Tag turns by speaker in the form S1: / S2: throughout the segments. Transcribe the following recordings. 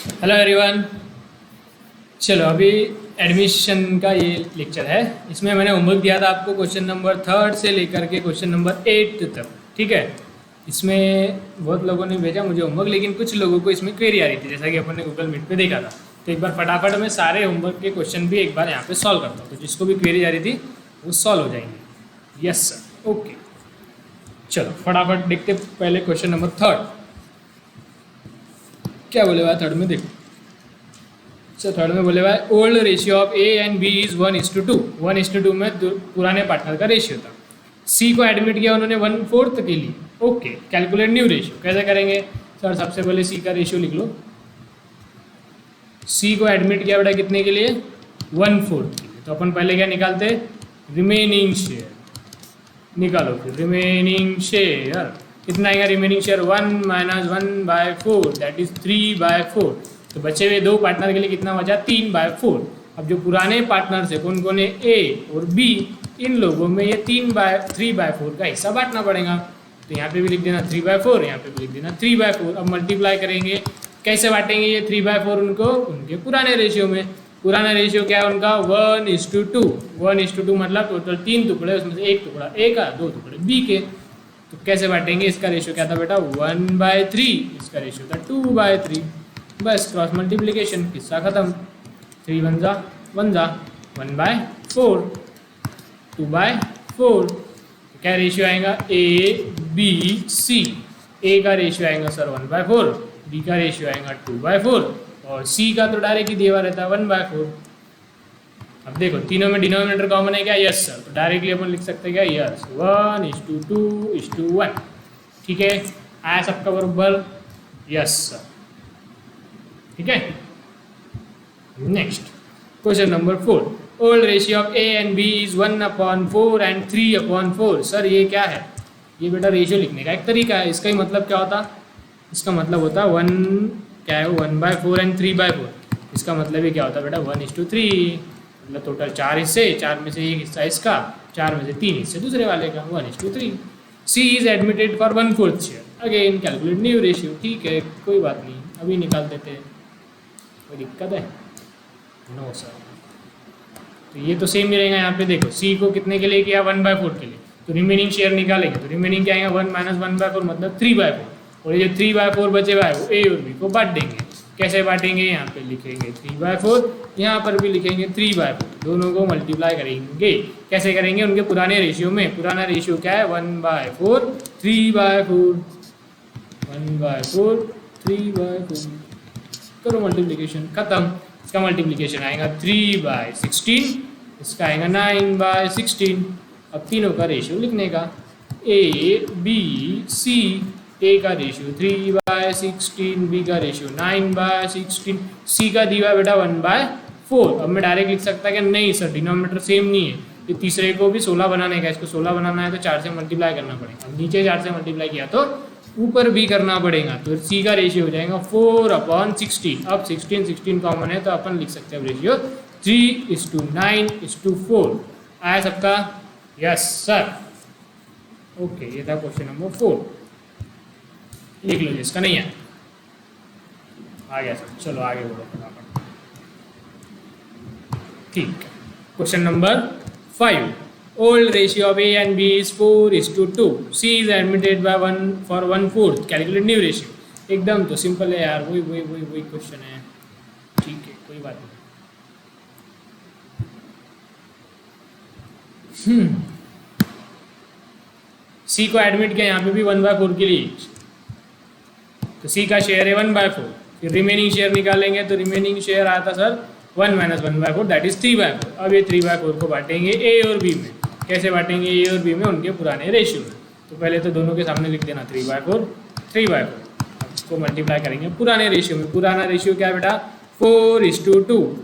S1: Hello everyone. चलो अभी admission का ये लेक्चर है। इसमें मैंने होमवर्क दिया था आपको क्वेश्चन नंबर 3 से लेकर के क्वेश्चन नंबर 8 तक। ठीक है, इसमें बहुत लोगों ने भेजा मुझे होमवर्क, लेकिन कुछ लोगों को इसमें क्वेरी आ रही थी, जैसा कि अपन ने गूगल मीट पे देखा था। तो एक बार फटाफट मैं सारे होमवर्क के क्वेश्चन भी एक बार यहाँ पे सॉल्व करता हूँ, तो जिसको भी क्वेरी आ रही थी वो सॉल्व हो जाएंगे। Yes sir, okay. चलो फटाफट देखते पहले क्वेश्चन नंबर 3। क्या बोले हुआ थर्ड में, देखो। सर थर्ड में बोले हुआ है old ratio of A and B is 1:2। 1:2 में पुराने पार्टनर का रेशियो था। सी को एडमिट किया उन्होंने 1/4 के लिए। ओके, कैलकुलेट न्यू रेशियो कैसे करेंगे सर? सबसे पहले सी का रेशियो लिख लो। सी को एडमिट किया बेटा कितने के लिए? 1/4 के लिए। तो अपन पहले क्या निकालते? रिमेनिंग शेयर निकालो। फिर रिमेनिंग शेयर कितना आएगा? Remaining share 1 - 1/4 that is 3/4। तो बचे हुए दो पार्टनर के लिए कितना बचा? 3/4। अब जो पुराने पार्टनर है कौन कौन है? ए और बी। इन लोगों में ये 3/4 का हिस्सा बांटना पड़ेगा। तो यहाँ पे भी लिख देना 3/4, यहाँ पे भी लिख देना 3/4। अब मल्टीप्लाई करेंगे, कैसे बांटेंगे ये 3/4 उनको? उनके पुराने रेशियो में। पुराना रेशियो क्या है उनका? 1:2। 1:2 मतलब टोटल 3 टुकड़े, उसमें से एक टुकड़ा ए का, 2 टुकड़े बी के। तो कैसे बांटेंगे? इसका रेशियो क्या था बेटा? 1/3। इसका रेशियो था 2/3। बस क्रॉस मल्टीप्लीकेशन, किस्सा खत्म। 3 1 जा 1/4, 2/4। क्या रेशियो आएगा? A B C. ए का रेशियो आएगा सर 1/4, बी का रेशियो आएगा 2/4, और सी का तो डायरेक्ट ही दिया रहता है 1/4। अब देखो तीनों में डिनोमिनेटर कॉमन है क्या? Yes sir. तो डायरेक्टली अपन लिख सकते हैं क्या? यस 1:2:1। ठीक है, आया सबका बरोबर? Yes sir. ठीक है, next question number 4। Old ratio of A and B is 1/4 and 3/4। Sir ये क्या है? ये बेटा रेशियो लिखने का एक तरीका है। इसका ही मतलब क्या होता? इसका मतलब होता 1 क्या है? 1/4 एंड 3/4। इसका मतलब ये क्या होता है बेटा? 1:3। मतलब टोटल 4 हिस्से, 4 में से एक हिस्सा इसका, 4 में से 3 हिस्से दूसरे वाले का, 1:3। C is admitted for 1/4 share. Again calculate new ratio. ठीक है, कोई बात नहीं, अभी निकाल देते हैं। कोई दिक्कत है? No sir. तो ये तो सेम ही रहेगा। यहाँ पे देखो सी को कितने के लिए किया? 1/4 के लिए। तो रिमेनिंग शेयर निकालेंगे, तो रिमेनिंग क्या आएगा? 1 - 1/4 मतलब 3/4। और ये 3/4 बचे हुआ है वो ए और बी को बांट देंगे। कैसे बांटेंगे? यहाँ पे लिखेंगे 3/4, यहाँ पर भी लिखेंगे 3/4। दोनों को मल्टीप्लाई करेंगे। कैसे करेंगे? उनके पुराने रेशियो में। पुराना रेशियो क्या है? 1/4 3/4। 1/4 3/4। करो मल्टीप्लिकेशन, खत्म। इसका मल्टीप्लिकेशन आएगा 3/16, इसका आएगा 9/16। अब तीनों का रेशियो लिखने का। A B C. ए का रेशियो 3/16, बी का रेशियो 9/16, सी का दिया बेटा 1/4। अब मैं डायरेक्ट लिख सकता कि नहीं सर डिनोमिनेटर सेम नहीं है, ये तीसरे को भी 16 बनाने का। इसको 16 बनाना है तो 4 से मल्टीप्लाई करना पड़ेगा। अब नीचे 4 से मल्टीप्लाई किया तो ऊपर भी करना पड़ेगा। तो सी का रेशियो हो जाएगा 4/16। अब 16 कॉमन है तो अपन लिख सकते हैं रेशियो 3:9:4। आया सबका? Yes sir. ओके, ये था क्वेश्चन नंबर 4। लिख लो जिसका नहीं है। आ गया सर, चलो आगे बोलो फटाफट। ठीक है, question number 5। Old ratio of A and B is 4:2। C is admitted by 1/4। Calculate new ratio. एकदम तो सिंपल है यार, वही क्वेश्चन है। ठीक है, कोई बात नहीं। सी को एडमिट किया यहाँ पे भी 1/4 के लिए, तो सी का शेयर है 1/4। फिर रिमेनिंग शेयर निकालेंगे, तो रिमेनिंग शेयर आया था सर 1 - 1/4 दैट इज 3/4। अब ये 3/4 को बांटेंगे ए और बी में। कैसे बांटेंगे ए और बी में? उनके पुराने रेशियो में। तो पहले तो दोनों के सामने लिख देना 3/4 3/4। अब इसको मल्टीप्लाई करेंगे पुराने रेशियो में। पुराना रेशियो क्या है बेटा? 4:2।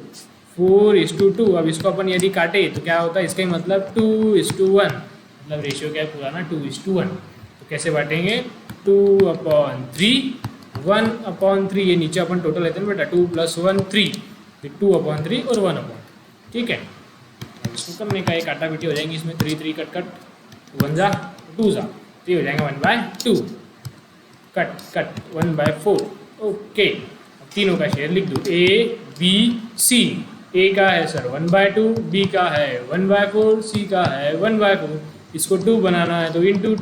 S1: 4:2। अब इसको अपन यदि काटे तो क्या होता है? इसका ही मतलब 2:1। मतलब रेशियो क्या है पुराना? 2:1। तो कैसे बांटेंगे? 2/3 1/3। ये नीचे अपन टोटल लेते हैं बेटा, 2 + 1 3, फिर 2/3 और 1/3। ठीक है, इसको करने का एक आटा पीटी हो जाएंगी इसमें। 3 3 कट 1 जा 2 जा, तो ये हो जाएगा 1/2। कट 1/4। ओके, तीनों का शेयर लिख दो, ए बी सी। ए का है सर 1/2, बी का है 1/4, सी का है 1/4। इसको 2 बनाना है तो इंटू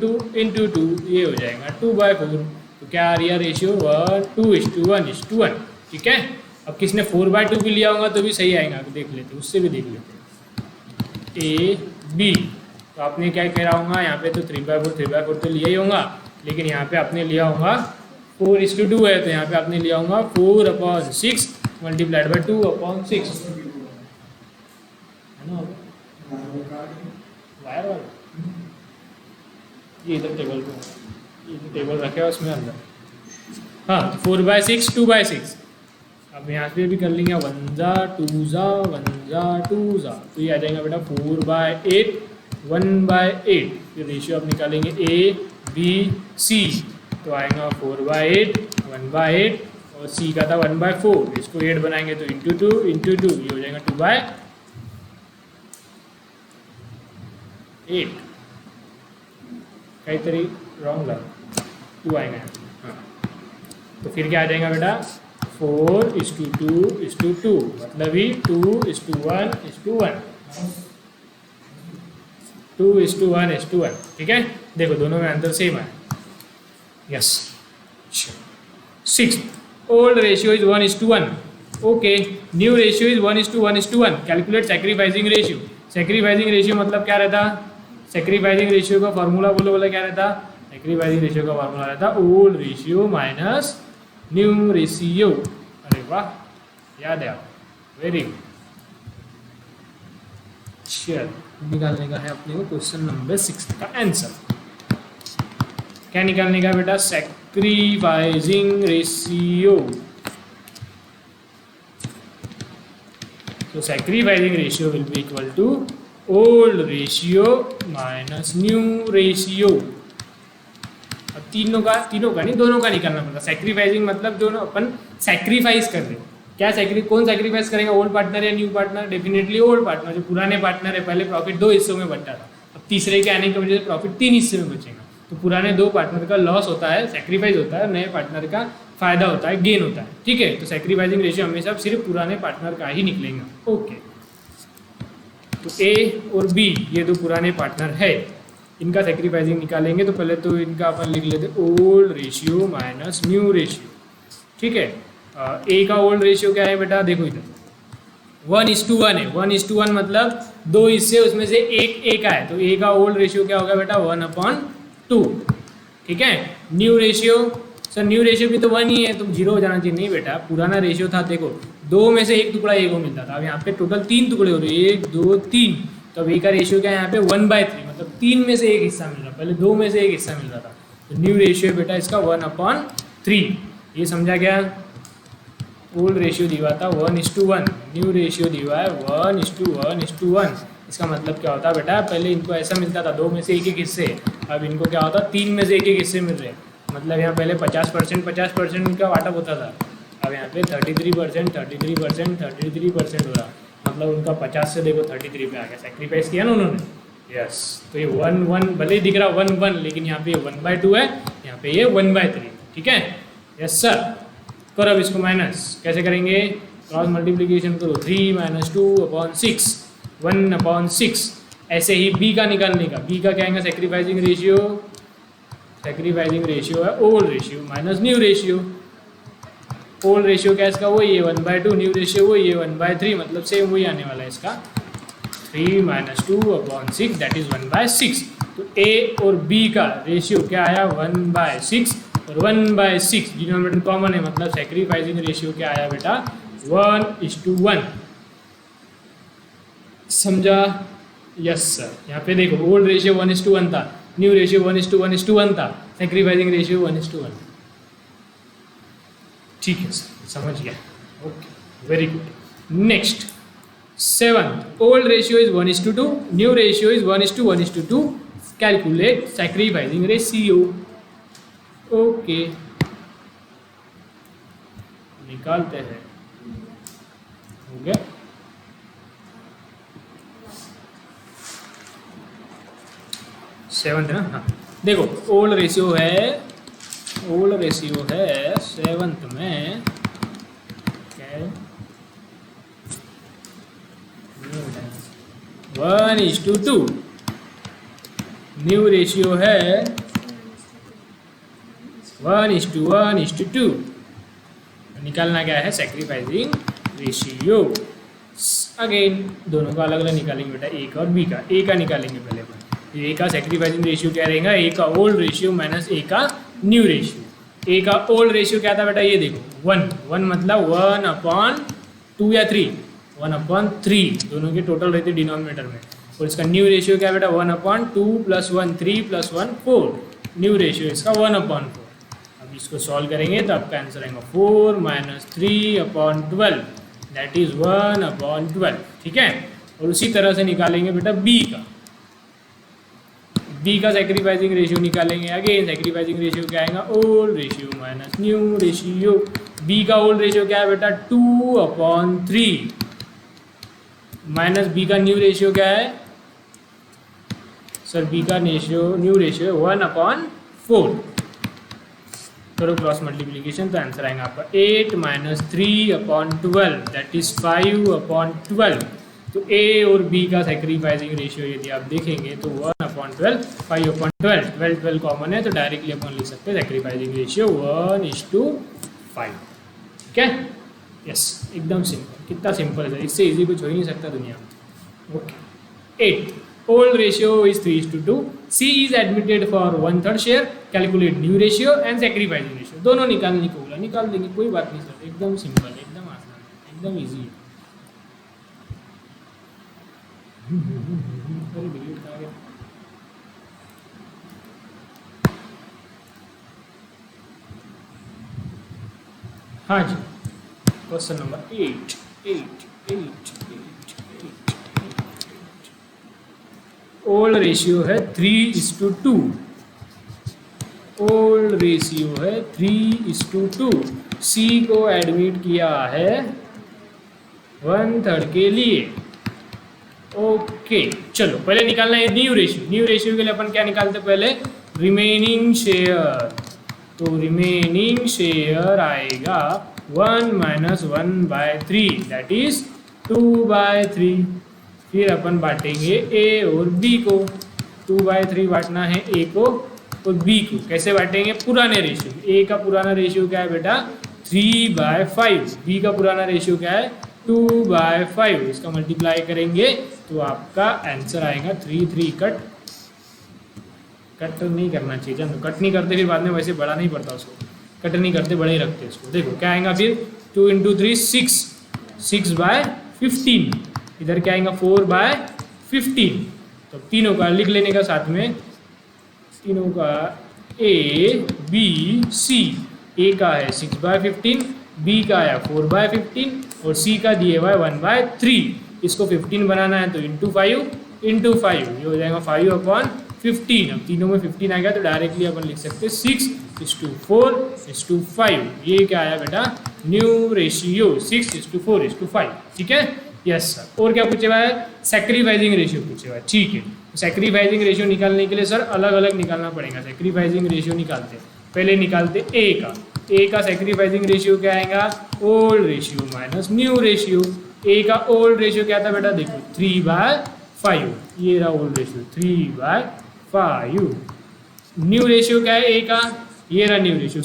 S1: टू ये हो जाएगा 2/4। तो क्या आ रही है रेशियो 2:1:1। ठीक है। अब किसने 4/2 भी लिया होगा तो भी सही आएगा, देख लेते, उससे भी देख लेते। ए बी तो आपने क्या कह रहा होगा यहाँ पे, तो 3/4 तो लिया ही होगा, लेकिन यहाँ पे आपने लिया होगा 4:2 है, तो यहाँ पे आपने लिया होगा 4/6 मल्टीप्लाइड बाई 2/6 है ना। वायर वाला ये इधर टेबल पे, ये टेबल रखे है उसमें अंदर। हाँ 4/6 2/6। अब यहाँ पे भी कर लेंगे 1 2 1 2 तो ये आ जाएगा बेटा 4/8 1/8। फिर रेशियो आप निकालेंगे ए बी सी तो आएगा 4/8 1/8 और सी का था 1/4। इसको 8 बनाएंगे तो इंटू टू ये हो जाएगा 2/8। कई तरी रॉन्ग लगा 2 आएगा। हाँ तो फिर क्या आ जाएगा बेटा 4:2:2 मतलब ही 2:1:1 2:1:1। ठीक है, देखो दोनों में आंसर सेम है। Yes 6 old ratio is 1:1। Okay new ratio is 1:1:1। Calculate sacrificing ratio. Sacrificing ratio मतलब क्या रहता, सैक्रिफाइसिंग रेशियो का फॉर्मूला बोला क्या रहता, सैक्रिफाइसिंग रेशियो का फॉर्मूला रहता old ratio minus new ratio. अरे वाह याद है आप, वेरी गुड। चल निकालने का है अपने को क्वेश्चन नंबर 6 का आंसर। क्या निकालने का बेटा, सैक्रिफाइसिंग रेशियो। तो sacrificing ratio will be equal to old ratio minus new ratio. अब तीनों का नहीं, दोनों का निकालना पड़ता। सैक्रिफाइसिंग मतलब जो अपन सैक्रिफाइस कर रहे हैं, क्या कौन सैक्रिफाइस करेगा, ओल्ड पार्टनर या new partner? Definitely old partner. जो पुराने पार्टनर है पहले प्रॉफिट 2 हिस्सों में बंटा था, अब तीसरे के आने की वजह से प्रॉफिट 3 हिस्से में बचेगा। तो पुराने 2 पार्टनर का लॉस होता है, सैक्रिफाइस होता है, नए पार्टनर का फायदा होता है, गेन होता है। ठीक है, तो सैक्रिफाइसिंग रेशियो हमेशा सिर्फ पुराने पार्टनर का ही निकलेगा। ओके तो ए और बी ये 2 पुराने पार्टनर है, इनका सैक्रिफाइसिंग निकालेंगे। तो पहले तो इनका अपन लिख लेते old ratio minus new ratio. ठीक है, ए का ओल्ड रेशियो क्या है बेटा, देखो इधर 1:1 है। 1:1 मतलब 2 हिस्से, उसमें से एक ए का है, तो ए का ओल्ड रेशियो क्या होगा बेटा 1/2। ठीक है, new ratio, sir new ratio भी तो 1 ही है, तो 0 हो जाना चाहिए। नहीं बेटा, पुराना रेशियो था, देखो 2 में से 1 टुकड़ा ए को मिलता था, अब यहाँ पे टोटल 3 टुकड़े हो रहे, 1 2 3। तो अब ए का रेशियो क्या है यहाँ पे 1/3, मतलब 3 में से 1 हिस्सा मिल रहा, पहले 2 में से 1 हिस्सा मिल रहा था। तो न्यू रेशियो बेटा इसका 1/3। ये समझा गया। ओल्ड रेशियो दिया था 1:1, न्यू रेशियो दिया है 1:1:1। इसका मतलब क्या होता है बेटा, पहले इनको ऐसा मिलता था 2 में से 1 हिस्से, अब इनको क्या होता 3 में से 1 हिस्से मिल रहे हैं। मतलब यहाँ पहले 50% इनका वाटअप होता था, अब यहाँ पे 33% हो रहा, मतलब उनका 50 से देखो 33 पे आ गया। सैक्रिफाइस किया ना उन्होंने। यस, तो ये 1 भले ही दिख रहा 1 लेकिन यहाँ पे 1/2 है, यहाँ पे ये 1/3। ठीक है, यस सर। करो अब इसको माइनस, कैसे करेंगे, क्रॉस मल्टीप्लीकेशन करो, 3 - 2/6 1/6। ऐसे ही बी का निकालने का, बी का क्या आएगा सैक्रिफाइसिंग रेशियो। सैक्रिफाइसिंग रेशियो है old ratio minus new ratio. Old ratio क्या है इसका, वही है 1/2, न्यू रेशियो वही है 1/3, मतलब सेम वही आने वाला है इसका 3 - 2/6 दैट इज 1/6। तो ए और बी का रेशियो क्या आया 1/6 और 1/6 डिनोमिनेटर कॉमन है, मतलब सैक्रिफाइसिंग रेशियो क्या आया बेटा 1:1। समझा? Yes sir. यहाँ पे देखो ओल्ड रेशियो 1:1 था, न्यू रेशियो 1:1:1 था, सैक्रिफाइसिंग रेशियो 1:1। ठीक है सर, समझ गया। Okay very good. Next 7 old ratio is 1:2, new ratio is 1:1:2। Calculate sacrificing ratio. Okay निकालते हैं, हो गया। सेवंथ ना, हाँ देखो ओल्ड रेशियो है 7th में 1:2। न्यू रेशियो है 1:1:2। निकालना क्या है, सेक्रीफाइसिंग रेशियो। अगेन दोनों का अलग अलग निकालेंगे बेटा, ए का और बी का। ए का निकालेंगे पहले अपन। ए का सेक्रीफाइसिंग रेशियो क्या रहेगा, ए का ओल्ड रेशियो माइनस ए का न्यू रेशियो। ए का ओल्ड रेशियो क्या था बेटा, ये देखो 1 मतलब 1/2 या 3, 1/3 दोनों के टोटल रहते डिनोमिनेटर में। और इसका न्यू रेशियो क्या है बेटा, 1/2 + 1 3 + 1 4। न्यू रेशियो इसका 1/4। अब इसको सॉल्व करेंगे तो आपका आंसर आएगा 4 - 3/12, दैट इज 1/12। ठीक है। और उसी तरह से निकालेंगे बेटा बी का। बी का सेक्रीफाइसिंग रेशियो निकालेंगे। अगेन सेक्रीफाइसिंग रेशियो क्या आएगा, old ratio minus new ratio. B का ओल्ड रेशियो क्या है बेटा, 2/3 माइनस बी का न्यू रेशियो क्या है सर, बी का न्यू रेशियो है 1/4। करो क्रॉस मल्टीप्लीकेशन तो आंसर आएगा आपका 8 - 3/12, दैट इज 5/12। तो ए और बी का सेक्रीफाइसिंग रेशियो यदि आप देखेंगे तो 1/12, 5/12, 12 कॉमन है तो डायरेक्टली अपन लिख सकते हैं सेक्रीफाइसिंग रेशियो 1:5। ठीक है। यस, एकदम सिंपल। कितना सिंपल है, इससे इजी कुछ हो ही नहीं सकता दुनिया में। Okay. 8 old ratio is 3:2। C is admitted for 1/3 share. Calculate new ratio and sacrificing ratio. दोनों निकालने को बोला, निकाल देंगे, कोई बात नहीं सर, एकदम सिंपल, एकदम आसान, एकदम ईजी है। हाँ जी, क्वेश्चन नंबर 8। ओल्ड रेशियो है 3:2। ओल्ड रेशियो है 3:2। सी को एडमिट किया है 1/3 के लिए। ओके, चलो पहले निकालना है न्यू रेशियो। न्यू रेशियो के लिए अपन क्या निकालते हैं पहले, रिमेनिंग शेयर। तो रिमेनिंग शेयर आएगा 1 - 1/3, दैट इज 2/3। फिर अपन बांटेंगे ए और बी को। 2/3 बांटना है ए को और बी को। कैसे बांटेंगे, पुराने रेशियो। ए का पुराना रेशियो क्या है बेटा, 3/5। बी का पुराना रेशियो क्या है, 2/5। इसका मल्टीप्लाई करेंगे तो आपका आंसर आएगा 3 कट नहीं करना चाहिए, जान कट नहीं करते फिर बाद में वैसे बड़ा नहीं पड़ता उसको, कट नहीं करते, बड़े ही रखते उसको। देखो क्या आएगा फिर, 2 × 3 6, 6/15। इधर क्या आएगा 4/15। तो तीनों का लिख लेने का साथ में, तीनों का ए बी सी। ए का है 6/15, बी का है 4/15 और सी का दिए हुआ है 1/3। इसको 15 बनाना है तो × 5 ये हो जाएगा 5/15। अब तीनों में 15 आ गया तो डायरेक्टली अपन लिख सकते हैं 6:4:5। ये क्या आया बेटा, न्यू रेशियो 6:4:5। ठीक है। Yes sir. और क्या पूछे हुआ है, सेक्रीफाइसिंग रेशियो पूछे हुआ है। ठीक है। सेक्रीफाइसिंग रेशियो निकालने के लिए सर अलग अलग निकालना पड़ेगा। सेक्रीफाइसिंग रेशियो निकालते पहले निकालते ए का। ए का सेक्रीफाइसिंग रेशियो क्या आएगा, old ratio minus new ratio. A का ओल्ड रेशियो क्या था बेटा, देखो 3/5। ये रहा ओल्ड रेशियो 3/5। न्यू रेशियो क्या है ए का, ये रहा न्यू रेशियो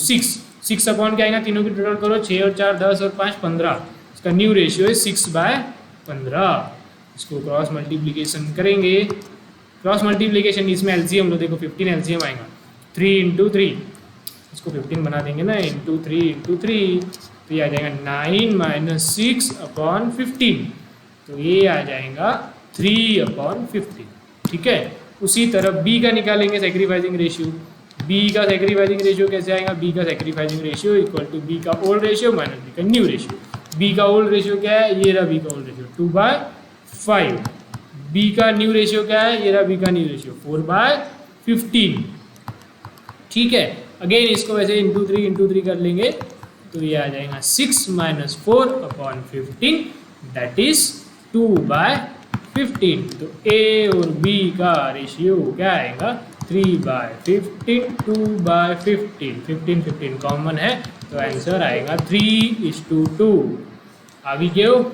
S1: 6 अपॉन क्या आएगा, तीनों की टोटल करो, 6 और 4 10 और 5 15। इसका न्यू रेशियो है 6/15। इसको क्रॉस मल्टीप्लीकेशन करेंगे। क्रॉस मल्टीप्लीकेशन इसमें एलसीएम लो, देखो 15 एलसीएम आएगा, 3 × 3। इसको 15 बना देंगे ना, × 3 तो ये आ जाएगा 9 - 6/15। तो ये आ जाएगा 3/15। ठीक है। उसी तरह बी का निकालेंगे सेक्रीफाइसिंग रेशियो। बी का सेक्रीफाइसिंग रेशियो कैसे आएगा, बी का sacrificing ratio equal to B का ओल्ड रेशियो माइनस बी का न्यू रेशियो। बी का ओल्ड रेशियो क्या है, ये रहा बी का ओल्ड रेशियो 2/5। बी का न्यू रेशियो क्या है, ये रहा बी का न्यू रेशियो 4/15। ठीक है। अगेन इसको वैसे × 3 कर लेंगे तो ये आ जाएगा 6 - 4/15, दैट इज 2/15। तो ए और बी का रेशियो क्या आएगा, 3/15, 2/15। 15 कॉमन है तो आंसर आएगा 3:2। आ भी क्यों,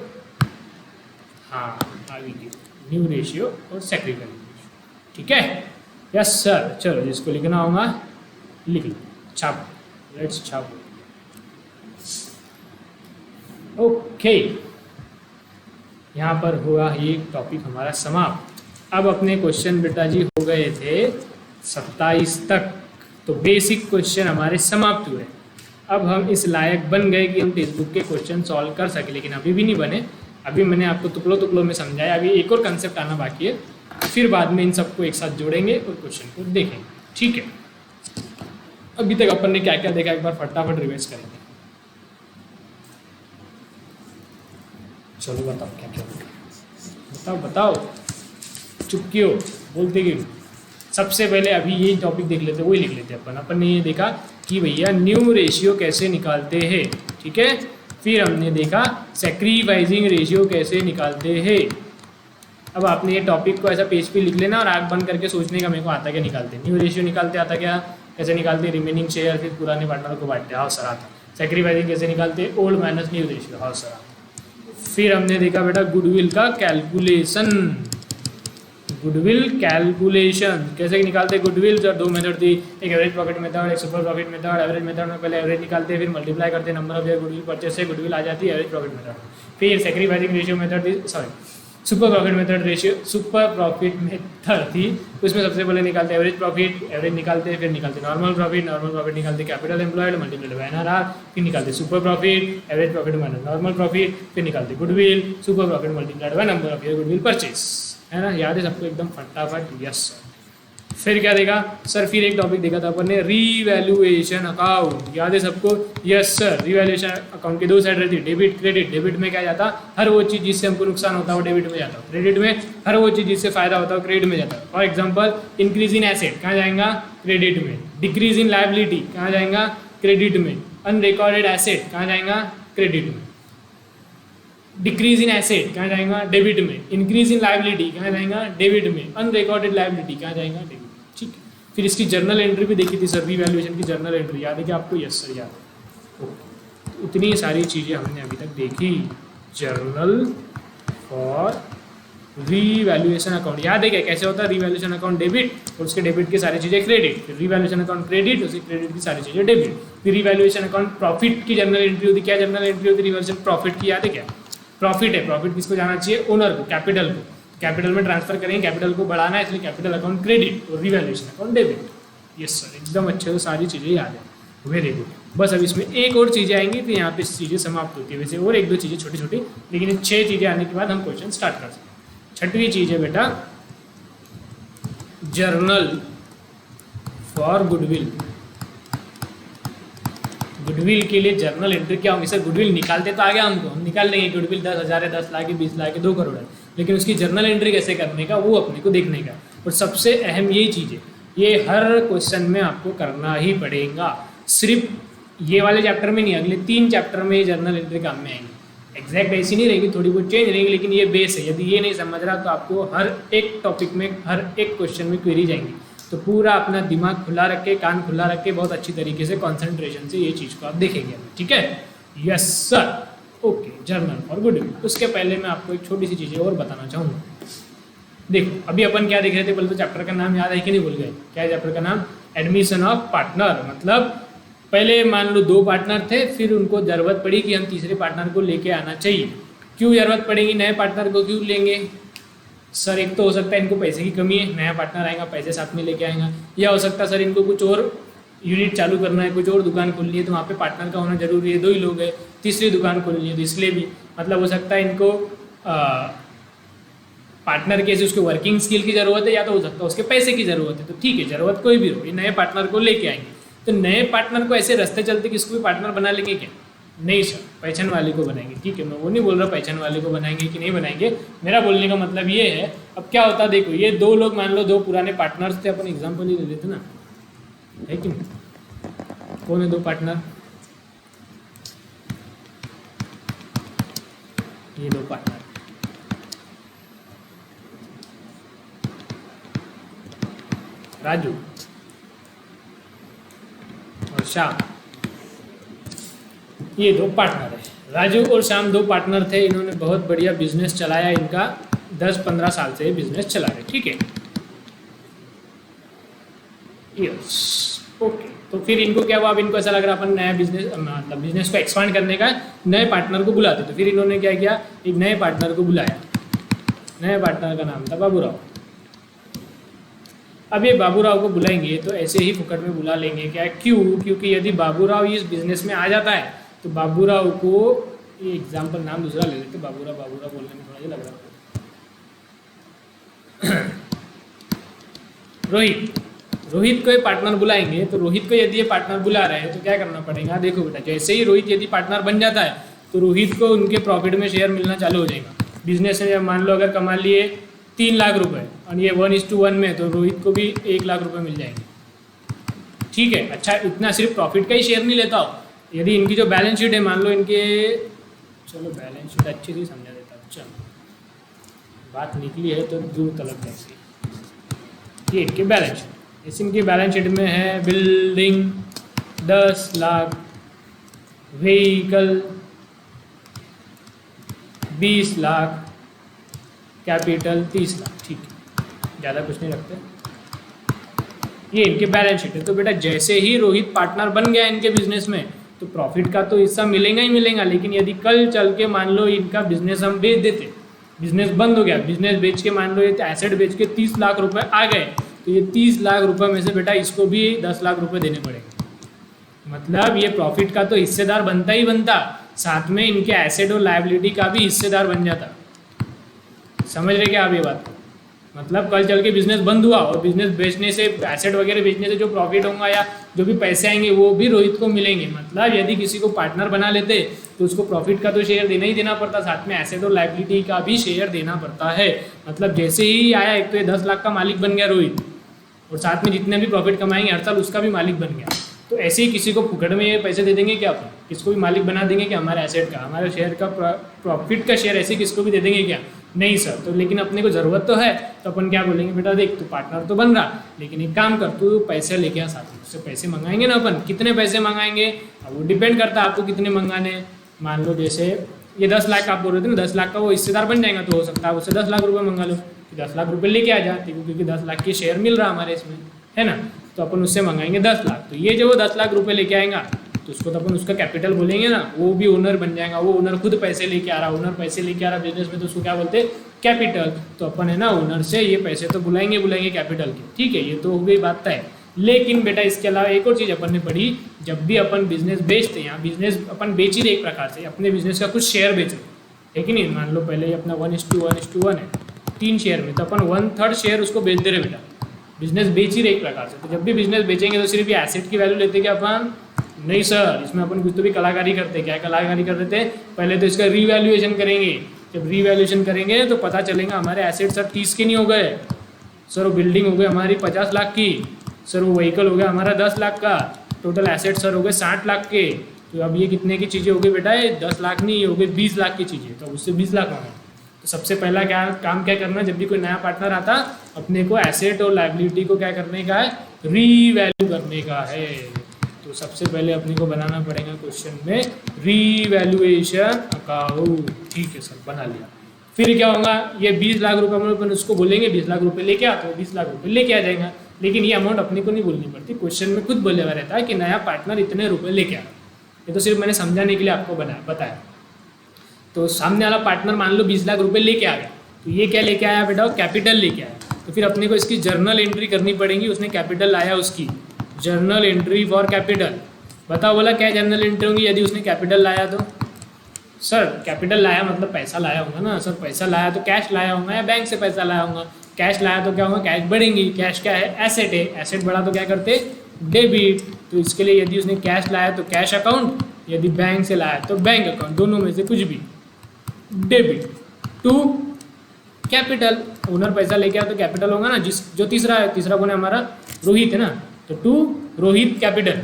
S1: हाँ आ भी क्यों, न्यू रेशियो और सैक्रिफाइसिंग रेशियो। ठीक है, यस सर। चलो जिसको लिखना होगा लिख लो, छाप, लेट्स छाप। ओके, यहाँ पर हुआ ये टॉपिक हमारा समाप्त। अब अपने क्वेश्चन बेटा जी हो गए थे 27 तक, तो बेसिक क्वेश्चन हमारे समाप्त हुए। अब हम इस लायक बन गए कि हम टेक्स्ट बुक के क्वेश्चन सॉल्व कर सके, लेकिन अभी भी नहीं बने। अभी मैंने आपको टुकड़ों टुकड़ों में समझाया, अभी एक और कंसेप्ट आना बाकी है, फिर बाद में इन सबको एक साथ जोड़ेंगे और क्वेश्चन को देखेंगे। ठीक है, अभी तक अपन ने क्या क्या देखा एक बार फटाफट रिवाइज करेंगे। चलो बताओ क्या क्या देखा, बताओ बताओ, चुप क्यों, बोलते क्यों। सबसे पहले अभी ये टॉपिक देख लेते, वही लिख लेते अपन ने ये देखा कि भैया न्यू रेशियो कैसे निकालते हैं। ठीक है, फिर हमने देखा सैक्रिफाइसिंग रेशियो कैसे निकालते हैं। अब आपने ये टॉपिक को ऐसा पेज पे लिख लेना और आँख बंद करके सोचने का मेरे को आता क्या निकालते, न्यू रेशियो निकालते आता क्या, कैसे निकालते, रिमेनिंग शेयर फिर पुराने पार्टनर को बांटते, हाँ सर आता। सैक्रिफाइसिंग कैसे निकालते, ओल्ड माइनस न्यू रेशियो, हाँ सर आता। फिर हमने देखा बेटा गुडविल का कैलकुलेशन, गुडविल कैलकुलेशन कैसे निकालते गुडविल। जब दो मेथड थी, एक एवरेज प्रॉफिट मेथड, एक super profit method. Average method में पहले एवरेज निकालते, फिर मल्टीप्लाई करते number of year goodwill purchase से गुडविल आ जाती है एवरेज प्रॉफिट मेथड। फिर सैक्रिफाइसिंग रेशियो मेथड थी, sorry super profit method ratio, super profit method थी, उसमें सबसे पहले निकालते एवरेज प्रॉफिट, एवरेज निकालते, फिर निकालते नॉर्मल प्रॉफिट, नॉर्मल प्रॉफिट निकालते capital employed multiplied by NRR, फिर निकालते super profit, average profit minus normal profit, फिर निकालते goodwill, super profit multiplied by number of year goodwill purchase. है ना, याद है सबको एकदम फटाफट, यस सर। फिर क्या देखा सर, फिर एक टॉपिक देखा था अपन ने रीवैल्यूएशन अकाउंट, याद है सबको, यस सर। रीवैल्यूएशन अकाउंट की दो साइड रहती है, डेबिट क्रेडिट। डेबिट में क्या जाता, हर वो चीज़ जिससे हमको नुकसान होता है वो डेबिट में जाता है, क्रेडिट में हर वो चीज़ जिससे फायदा होता है वो क्रेडिट में जाता है। For example increase in asset कहाँ जाएगा, क्रेडिट में। डिक्रीज इन लायबिलिटी कहाँ जाएगा, क्रेडिट में। अनरिकॉर्डेड एसेट कहाँ जाएगा, क्रेडिट में। डिक्रीज इन एसेट कहाँ जाएगा, डेबिट में। इंक्रीज इन लायबिलिटी कहाँ जाएगा, डेबिट में। अनरिकॉर्डेड लायबिलिटी कहाँ जाएगा, डेबिट। ठीक है, फिर इसकी जर्नल एंट्री भी देखी थी सर, रीवैल्यूएशन की जर्नल एंट्री याद है कि आपको, यस सर याद है। ओके, इतनी सारी चीज़ें हमने अभी तक देखी। जर्नल फॉर रीवैल्यूएशन अकाउंट याद है क्या, कैसे होता है रीवैल्यूएशन अकाउंट, डेबिट और उसके डेबिट की सारी चीज़ें क्रेडिट, फिर रीवैल्यूएशन अकाउंट क्रेडिट, उसकी क्रेडिट की सारी चीज़ें डेबिट, फिर रीवैल्यूएशन अकाउंट प्रॉफिट की जर्नल एंट्री होती, क्या जर्नल एंट्री होती, रीवैल्यूएशन प्रॉफिट की, याद है क्या, प्रॉफिट है, प्रॉफिट किसको जाना चाहिए, ओनर को, कैपिटल को, कैपिटल में ट्रांसफर करेंगे, कैपिटल को बढ़ाना है इसलिए कैपिटल अकाउंट क्रेडिट और revaluation account debit. Yes sir, एकदम अच्छे से सारी चीज़ें याद है, वेरी गुड। बस अब इसमें एक और चीज़ें आएंगी फिर यहाँ पे चीज़ें समाप्त होती है, वैसे और एक दो चीज़ें छोटी छोटी, लेकिन इन 6 चीज़ें आने के बाद हम क्वेश्चन स्टार्ट कर सकते हैं। छठवीं चीज़ है बेटा जर्नल फॉर गुडविल। गुडविल के लिए जर्नल एंट्री क्या होगी सर, गुडविल निकालते तो आ गया हमको, हम निकाल लेंगे गुडविल 10,000 है, 10 लाख है, 20 लाख है, 2 करोड़ है, लेकिन उसकी जर्नल एंट्री कैसे करने का वो अपने को देखने का। और सबसे अहम यही चीज़ है, ये हर क्वेश्चन में आपको करना ही पड़ेगा, सिर्फ ये वाले चैप्टर में नहीं, अगले 3 चैप्टर में ये जर्नल एंट्री काम में आएंगी। एग्जैक्ट ऐसी नहीं रहेगी, थोड़ी बहुत चेंज रहेगी, लेकिन ये बेस है। यदि ये नहीं समझ रहा तो आपको हर एक टॉपिक में, हर एक क्वेश्चन में क्वेरी जाएंगी, तो पूरा अपना दिमाग खुला रख के, कान खुला रख के बहुत अच्छी तरीके से कॉन्सेंट्रेशन से ये चीज़ को आप देखेंगे। ठीक है, yes sir. Okay, journal for goodwill. उसके पहले मैं आपको एक छोटी सी चीज़ें और बताना चाहूँगा। देखो अभी अपन क्या देख रहे थे, बोले तो चैप्टर का नाम याद है कि नहीं, भूल गए क्या है चैप्टर का नाम, एडमिशन ऑफ पार्टनर। मतलब पहले मान लो 2 पार्टनर थे, फिर उनको ज़रूरत पड़ी कि हम तीसरे पार्टनर को लेके आना चाहिए। क्यों ज़रूरत पड़ेगी, नए पार्टनर को क्यों लेंगे सर, एक तो हो सकता है इनको पैसे की कमी है, नया पार्टनर आएगा पैसे साथ में लेके आएगा, या हो सकता है सर इनको कुछ और यूनिट चालू करना है, कुछ और दुकान खोलनी है, तो वहाँ पे पार्टनर का होना जरूरी है, 2 ही लोग हैं, तीसरी दुकान खोलनी है तो इसलिए भी, मतलब हो सकता है इनको पार्टनर के उसके वर्किंग स्किल की ज़रूरत है, या तो हो सकता है उसके पैसे की ज़रूरत है। तो ठीक है, ज़रूरत कोई भी हो, ये नए पार्टनर को लेके आएंगे। तो नए पार्टनर को ऐसे रास्ते चलते किसको भी पार्टनर बना लेंगे क्या, नहीं सर, पहचान वाले को बनाएंगे। ठीक है, मैं वो नहीं बोल रहा पहचान वाले को बनाएंगे कि नहीं बनाएंगे, मेरा बोलने का मतलब ये है। अब क्या होता, देखो ये 2 लोग मान लो 2 पुराने पार्टनर्स थे, अपन एग्जाम्पल ही ले लेते ना, है कि नहीं। कौन है 2 पार्टनर, ये 2 पार्टनर, राजू और श्याम, ये 2 पार्टनर है। राजू और श्याम 2 पार्टनर थे, इन्होंने बहुत बढ़िया बिजनेस चलाया, इनका 10-15 साल से बिजनेस चला रहे, ठीक है। Yes, okay. तो फिर इनको क्या हुआ, अब इनको ऐसा लग रहा अपन नया बिजनेस मतलब बिजनेस को एक्सपांड करने का नए पार्टनर को बुलाते, तो फिर इन्होंने क्या किया, एक नए पार्टनर को बुलाया। नए पार्टनर का नाम था बाबूराव। अब ये बाबूराव को बुलाएंगे तो ऐसे ही फुकट में बुला लेंगे क्या, क्यों? क्योंकि यदि बाबूराव इस बिजनेस में आ जाता है तो बाबूराव को, ये एग्जाम्पल नाम दूसरा ले लेते, बाबूराव बोलने में थोड़ा ही लग रहा है। रोहित को ये पार्टनर बुलाएंगे, तो रोहित को यदि ये पार्टनर बुला रहे हैं तो क्या करना पड़ेगा, देखो बेटा, जैसे ही रोहित यदि पार्टनर बन जाता है तो रोहित को उनके प्रॉफिट में शेयर मिलना चालू हो जाएगा। बिजनेस में मान लो अगर कमा लिए 3 लाख रुपए और ये 1:1 में, तो रोहित को भी 1 लाख रुपए मिल जाएंगे, ठीक है। अच्छा, इतना सिर्फ प्रॉफिट का ही शेयर नहीं लेता हो, यदि इनकी जो बैलेंस शीट है, मान लो इनके, चलो बैलेंस शीट अच्छे से समझा देता हूँ, चलो बात निकली है तो दूर तलक कैसे। ये इनके बैलेंस शीट, इस इनकी बैलेंस शीट में है building 10 lakh, vehicle 20 lakh, capital 30 lakh, ठीक है, ज़्यादा कुछ नहीं रखते। ये इनके बैलेंस शीट है। तो बेटा जैसे ही रोहित पार्टनर बन गया इनके बिजनेस में तो प्रॉफिट का तो हिस्सा मिलेगा ही मिलेगा, लेकिन यदि कल चल के मान लो इनका बिजनेस हम बेच देते, बिजनेस बंद हो गया, बिजनेस बेच के मान लो ये एसेट बेच के 30 लाख रुपए आ गए, तो ये 30 लाख रुपए में से बेटा इसको भी 10 लाख रुपए देने पड़ेंगे। मतलब ये प्रॉफिट का तो हिस्सेदार बनता ही बनता, साथ में इनके एसेट और लायबिलिटी का भी हिस्सेदार बन जाता। समझ रहे क्या आप ये बात? मतलब कल चल के बिजनेस बंद हुआ और बिजनेस बेचने से, एसेट वगैरह बेचने से जो प्रॉफिट होगा या जो भी पैसे आएंगे वो भी रोहित को मिलेंगे। मतलब यदि किसी को पार्टनर बना लेते तो उसको प्रॉफिट का तो शेयर देना ही देना पड़ता, साथ में एसेट और लायबिलिटी का भी शेयर देना पड़ता है। मतलब जैसे ही आया, एक तो ये 10 लाख का मालिक बन गया रोहित, और साथ में जितने भी प्रॉफिट कमाएंगे हर साल उसका भी मालिक बन गया। तो ऐसे ही किसी को फुकट में ये पैसे दे देंगे क्या अपन, किसको भी मालिक बना देंगे क्या हमारे एसेट का, हमारे शेयर का, प्रॉफिट का शेयर ऐसे किसको भी दे देंगे क्या? नहीं सर। तो लेकिन अपने को ज़रूरत तो है, तो अपन क्या बोलेंगे, बेटा देख तू पार्टनर तो बन रहा, लेकिन एक काम कर, तू पैसे लेके आ, साथ में उससे पैसे मंगाएंगे ना अपन। कितने पैसे मंगाएंगे अब वो डिपेंड करता है आपको कितने मंगाने। मान लो जैसे ये 10 लाख आप बोल रहे थे ना, 10 लाख का वो हिस्सेदार बन जाएगा, तो हो सकता है उससे 10 लाख रुपये मंगा लो, 10 लाख रुपये लेके आ जाते, क्योंकि 10 लाख की शेयर मिल रहा हमारे इसमें, है ना। तो अपन उससे मंगाएंगे 10 लाख, तो ये जो वो 10 लाख रुपये लेके आएगा तो उसको तो अपन उसका कैपिटल बोलेंगे ना, वो भी ओनर बन जाएगा। वो ओनर खुद पैसे लेके आ रहा, ओनर पैसे लेके आ रहा बिजनेस में, तो उसको क्या बोलते हैं, कैपिटल। तो अपन है ना ओनर से ये पैसे तो बुलाएंगे कैपिटल के, ठीक है, ये तो हो गई बात है। लेकिन बेटा इसके अलावा एक और चीज़ अपन ने पढ़ी, जब भी अपन बिजनेस बेचते हैं, बिजनेस अपन बेच ही रहे एक प्रकार से, अपने बिजनेस का कुछ शेयर बेच रहे, है कि नहीं। मान लो पहले अपना 1:1 है, 3 शेयर में, तो अपन 1/3 शेयर उसको बेच दे रहे बेटा, बिजनेस बेच ही रहे एक प्रकार से। तो जब भी बिजनेस बेचेंगे तो सिर्फ ये एसेट की वैल्यू लेते क्या अपन? नहीं सर, इसमें अपन कुछ तो भी कलाकारी करते। क्या कलाकारी कर देते? पहले तो इसका रीवैल्यूएशन करेंगे। जब रीवैल्यूएशन करेंगे तो पता चलेगा हमारे एसेट सर 30 के नहीं हो गए सर, वो बिल्डिंग हो गई हमारी 50 लाख की सर, वो व्हीकल हो गया हमारा 10 लाख का, टोटल एसेट सर हो गए 60 लाख के। तो अब ये कितने की चीज़ें हो गई बेटा? ये 10 लाख नहीं, हो गई 20 लाख की चीज़ें, तो उससे 20 लाख होंगे। तो सबसे पहला काम क्या करना, जब भी कोई नया पार्टनर आता, अपने को एसेट और लायबिलिटी को क्या करने का है? रीवैल्यू करने का है। तो सबसे पहले अपने को बनाना पड़ेगा क्वेश्चन में रीवैल्यूएशन अकाउंट। ठीक है सर, बना लिया। फिर क्या होगा, ये 20 लाख रुपये में अपन उसको बोलेंगे 20 लाख रुपये लेके आ, तो 20 लाख रुपये लेके आ जाएगा। लेकिन ये अमाउंट अपने को नहीं बोलनी पड़ती, क्वेश्चन में खुद बोले हुआ रहता है कि नया पार्टनर इतने रुपये लेके आ। ये तो सिर्फ मैंने समझाने के लिए आपको बताया। तो सामने वाला पार्टनर मान लो 20 लाख रुपये लेके आ गया, तो ये क्या लेके आया बेटा? कैपिटल लेके आया। तो फिर अपने को इसकी जर्नल एंट्री करनी पड़ेगी, उसने कैपिटल लाया, उसकी जर्नल एंट्री फॉर कैपिटल। बताओ बोला क्या जर्नल एंट्री होगी यदि उसने कैपिटल लाया तो? सर कैपिटल लाया मतलब पैसा लाया होगा ना सर, पैसा लाया तो कैश लाया होगा या बैंक से पैसा लाया होगा। कैश लाया तो क्या होगा? कैश बढ़ेंगी। कैश क्या है? एसेट है। एसेट बढ़ा तो क्या करते? डेबिट। तो इसके लिए यदि उसने कैश लाया तो कैश अकाउंट, यदि बैंक से लाया तो बैंक अकाउंट, दोनों में से कुछ भी। डेबिट टू कैपिटल, ओनर पैसा लेके आया तो कैपिटल होगा ना, जो तीसरा है, तीसरा कौन है हमारा? रोहित है ना, तो to Rohit capital.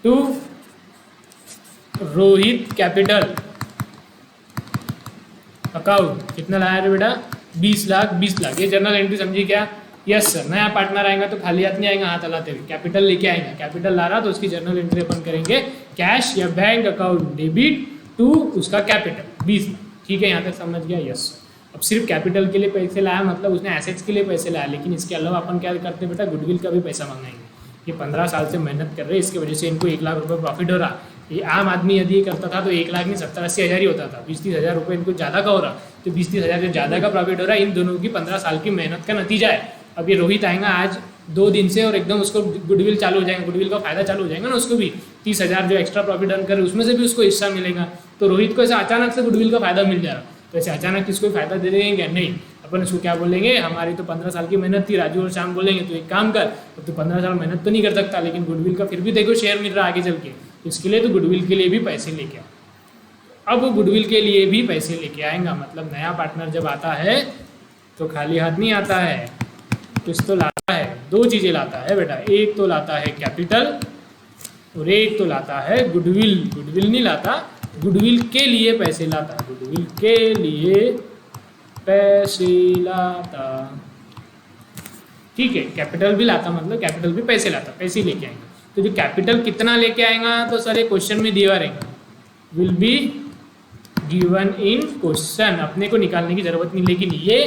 S1: To Rohit capital account. कितना लाया रे बेटा? 20 लाख। 20 लाख ये जर्नल एंट्री समझिए क्या? यस सर, नया पार्टनर आएगा तो खाली हाथ नहीं आएगा, हाथ हलाते हुए कैपिटल लेके आएगा। कैपिटल ला रहा तो उसकी जर्नल एंट्री अपन करेंगे कैश या बैंक अकाउंट डेबिट टू उसका कैपिटल 20 लाख। ठीक है, यहाँ तक समझ गया? यस। अब सिर्फ कैपिटल के लिए पैसे लाया मतलब उसने एसेट्स के लिए पैसे लाया, लेकिन इसके अलावा अपन क्या करते हैं बेटा, गुडविल का भी पैसा मंगाएंगे। ये 15 साल से मेहनत कर रहे हैं, इसकी वजह से इनको 1 लाख रुपये प्रॉफिट हो रहा। ये आम आदमी यदि ये करता था तो 1 लाख नहीं 70-80 हज़ार ही होता था। 20-30 हज़ार रुपये इनको ज़्यादा का हो रहा, तो 20-30 हज़ार से ज़्यादा का प्रॉफिट हो रहा है। इन दोनों की 15 साल की मेहनत का नतीजा है। अब ये रोहित आएगा आज 2 दिन से और एकदम उसको गुडविल चालू हो जाएगा, गुडविल का फायदा चालू हो जाएगा ना, उसको भी 30 हज़ार जो एक्स्ट्रा प्रॉफिट अर्न करे उसमें से भी उसको हिस्सा मिलेगा। तो रोहित को ऐसा अचानक से गुडविल का फायदा मिल जा रहा, तो ऐसे अचानक किसको फायदा दे देंगे क्या? नहीं, अपन उसको क्या बोलेंगे, हमारी तो 15 साल की मेहनत थी। राजू और श्याम बोलेंगे तो एक काम कर, अब तो 15 साल मेहनत तो नहीं कर सकता, लेकिन गुडविल का फिर भी देखो शेयर मिल रहा आगे चल के, इसके लिए तो गुडविल के लिए भी पैसे लेके आओ। अब गुडविल के लिए भी पैसे लेके आएगा, मतलब नया पार्टनर जब आता है तो खाली हाथ नहीं आता है, कुछ तो लाता है। 2 चीज़ें लाता है बेटा, एक तो लाता है कैपिटल और एक तो लाता है गुडविल। गुडविल नहीं लाता, गुडविल के लिए पैसे लाता, गुडविल के लिए पैसे लाता। ठीक है, कैपिटल भी लाता मतलब कैपिटल भी पैसे लाता, पैसे लेके आएंगे। तो जो कैपिटल कितना लेके आएगा तो सर ये क्वेश्चन में दिया रहेगा, will be given in question, अपने को निकालने की जरूरत नहीं। लेकिन ये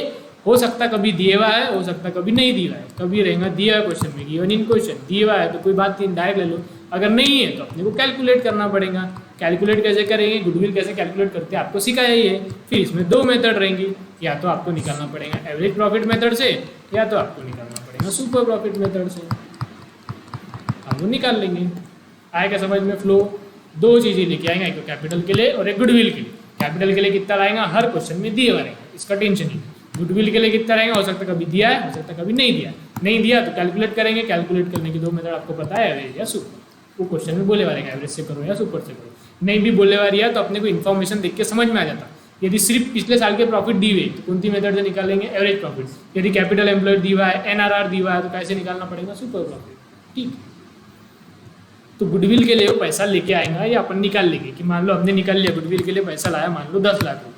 S1: हो सकता कभी दिया हुआ है, हो सकता कभी नहीं दिया है, कभी रहेगा दिया हुआ क्वेश्चन में, गिवन इन क्वेश्चन। दिया हुआ है तो कोई बात नहीं, डायरेक्ट ले लो, अगर नहीं है तो अपने को कैलकुलेट करना पड़ेगा। कैलकुलेट कैसे करेंगे, गुडविल कैसे कैलकुलेट करते हैं आपको सिखाया ही है। फिर इसमें 2 मेथड रहेंगी, या तो आपको निकालना पड़ेगा एवरेज प्रॉफिट मेथड से, या तो आपको निकालना पड़ेगा सुपर प्रॉफिट मेथड से। हम वो निकाल लेंगे। आएगा समझ में फ्लो? 2 चीज़ें लेके आएंगे, एक तो कैपिटल के लिए और एक गुडविल के लिए। कैपिटल के लिए कितना लाएगा, हर क्वेश्चन में दिए हुआ रहेगा, इसका टेंशन नहीं। गुडविल के लिए कितना रहेगा, हो सकता है कभी दिया है, हो सकता है कभी नहीं दिया। नहीं दिया तो कैलकुलेट करेंगे, कैलकुलेट करने की 2 मेथड आपको पता है, एवरेज या सुपर। वो क्वेश्चन में बोले वाले एवरेज से करो या सुपर से करो। नहीं भी बोले वाली है तो अपने को इन्फॉर्मेशन देख के समझ में आ जाता। यदि सिर्फ पिछले साल के प्रॉफिट दी हुई तो कौन सी मेथड से निकालेंगे, एवरेज प्रॉफिट। यदि कैपिटल एम्प्लॉयड दी हुआ है, एनआरआर दी हुआ है, तो कैसे निकालना पड़ेगा, सुपर प्रॉफिट। ठीक, तो गुडविल के लिए वो पैसा लेके आएगा या अपन निकाल लेंगे कि मान लो हमने निकाल लिया, गुडविल के लिए पैसा लाया मान लो 10 लाख रुपये।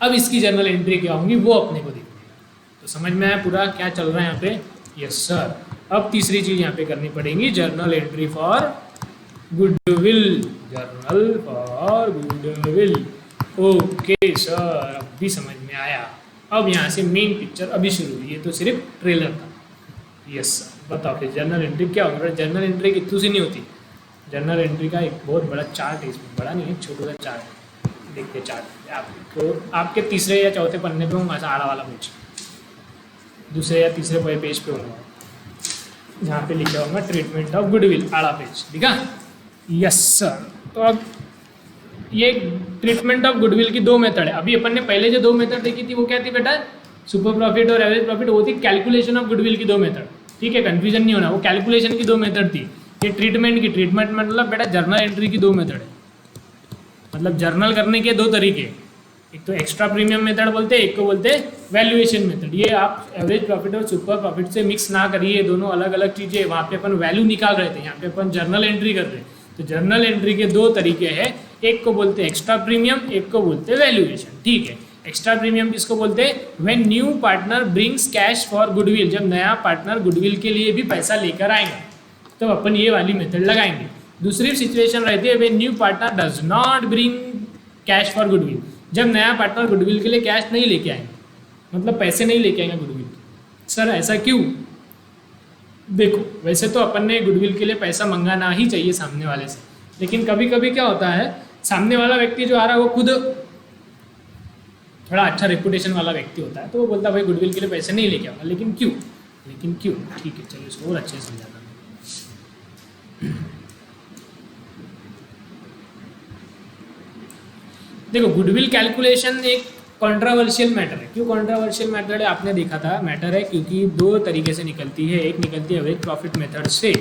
S1: अब इसकी जर्नल एंट्री क्या होंगी वो अपने को देखनी है। तो समझ में आया पूरा क्या चल रहा है यहाँ पे? Yes sir. अब तीसरी चीज़ यहाँ पे करनी पड़ेगी, journal entry for goodwill. Journal for goodwill. Okay sir, अब भी समझ में आया। अब यहाँ से मेन पिक्चर अभी शुरू हुई, ये तो सिर्फ ट्रेलर था। यस सर, बताओ फिर जर्नल एंट्री क्या होगी? जर्नल एंट्री कितनी सी नहीं होती। जर्नल एंट्री का एक बहुत बड़ा चार्ट है, इसमें बड़ा नहीं है, छोटा सा चार्ट है। देखते चार्ट आपको, आपके तीसरे या चौथे पन्ने पे होगा, ऐसा आड़ा वाला पेज, दूसरे या तीसरे पेज पे होगा, जहाँ पे लिखा होगा ट्रीटमेंट ऑफ गुडविल, आड़ा पेज दिखा? Yes sir. तो अब ये ट्रीटमेंट ऑफ गुडविल की 2 मेथड है। अभी अपन ने पहले जो 2 मेथड देखी थी वो क्या थी बेटा, सुपर प्रॉफिट और एवरेज प्रॉफिट। वो थी कैलकुलेशन ऑफ गुडविल की 2 मेथड। ठीक है, कंफ्यूजन नहीं होना, वो कैलकुलेशन की 2 मेथड थी। ये ट्रीटमेंट की, ट्रीटमेंट मतलब बेटा जर्नल एंट्री की 2 मेथड है। मतलब जर्नल करने के 2 तरीके, एक तो एक्स्ट्रा प्रीमियम मेथड बोलते हैं, एक को बोलते हैं वैल्यूएशन मेथड। ये आप एवरेज प्रॉफिट और सुपर प्रॉफिट से मिक्स ना करिए, दोनों अलग अलग चीज़ें। वहाँ पे अपन वैल्यू निकाल रहे थे, यहाँ पे अपन जर्नल एंट्री कर रहे हैं। तो जर्नल एंट्री के 2 तरीके हैं, एक को बोलते हैं एक्स्ट्रा प्रीमियम, एक को बोलते हैं वैल्यूएशन। ठीक है, एक्स्ट्रा प्रीमियम किसको बोलते हैं, when new partner brings cash for goodwill. जब नया पार्टनर गुडविल के लिए भी पैसा लेकर आएगा तो अपन ये वाली मेथड लगाएंगे। दूसरी सिचुएशन रहती है when new partner does not bring cash for goodwill. जब नया पार्टनर गुडविल के लिए कैश नहीं लेके आएगा, मतलब पैसे नहीं लेके आएगा गुडविल के। सर ऐसा क्यों? देखो, वैसे तो अपन ने गुडविल के लिए पैसा मंगाना ही चाहिए सामने वाले से, लेकिन कभी कभी क्या होता है, सामने वाला व्यक्ति जो आ रहा है वो खुद थोड़ा अच्छा रेपुटेशन वाला व्यक्ति होता है, तो वो बोलता है भाई गुडविल के लिए पैसे नहीं लेके आऊँगा। लेकिन क्यों? ठीक है, चलो इसको और अच्छे से समझाता हूँ। देखो, गुडविल कैलकुलेशन एक कंट्रोवर्शियल मैटर है। क्यों कंट्रोवर्शियल मैटर है? आपने देखा था मैटर है क्योंकि 2 तरीके से निकलती है। एक निकलती है एवरेज प्रॉफिट मेथड से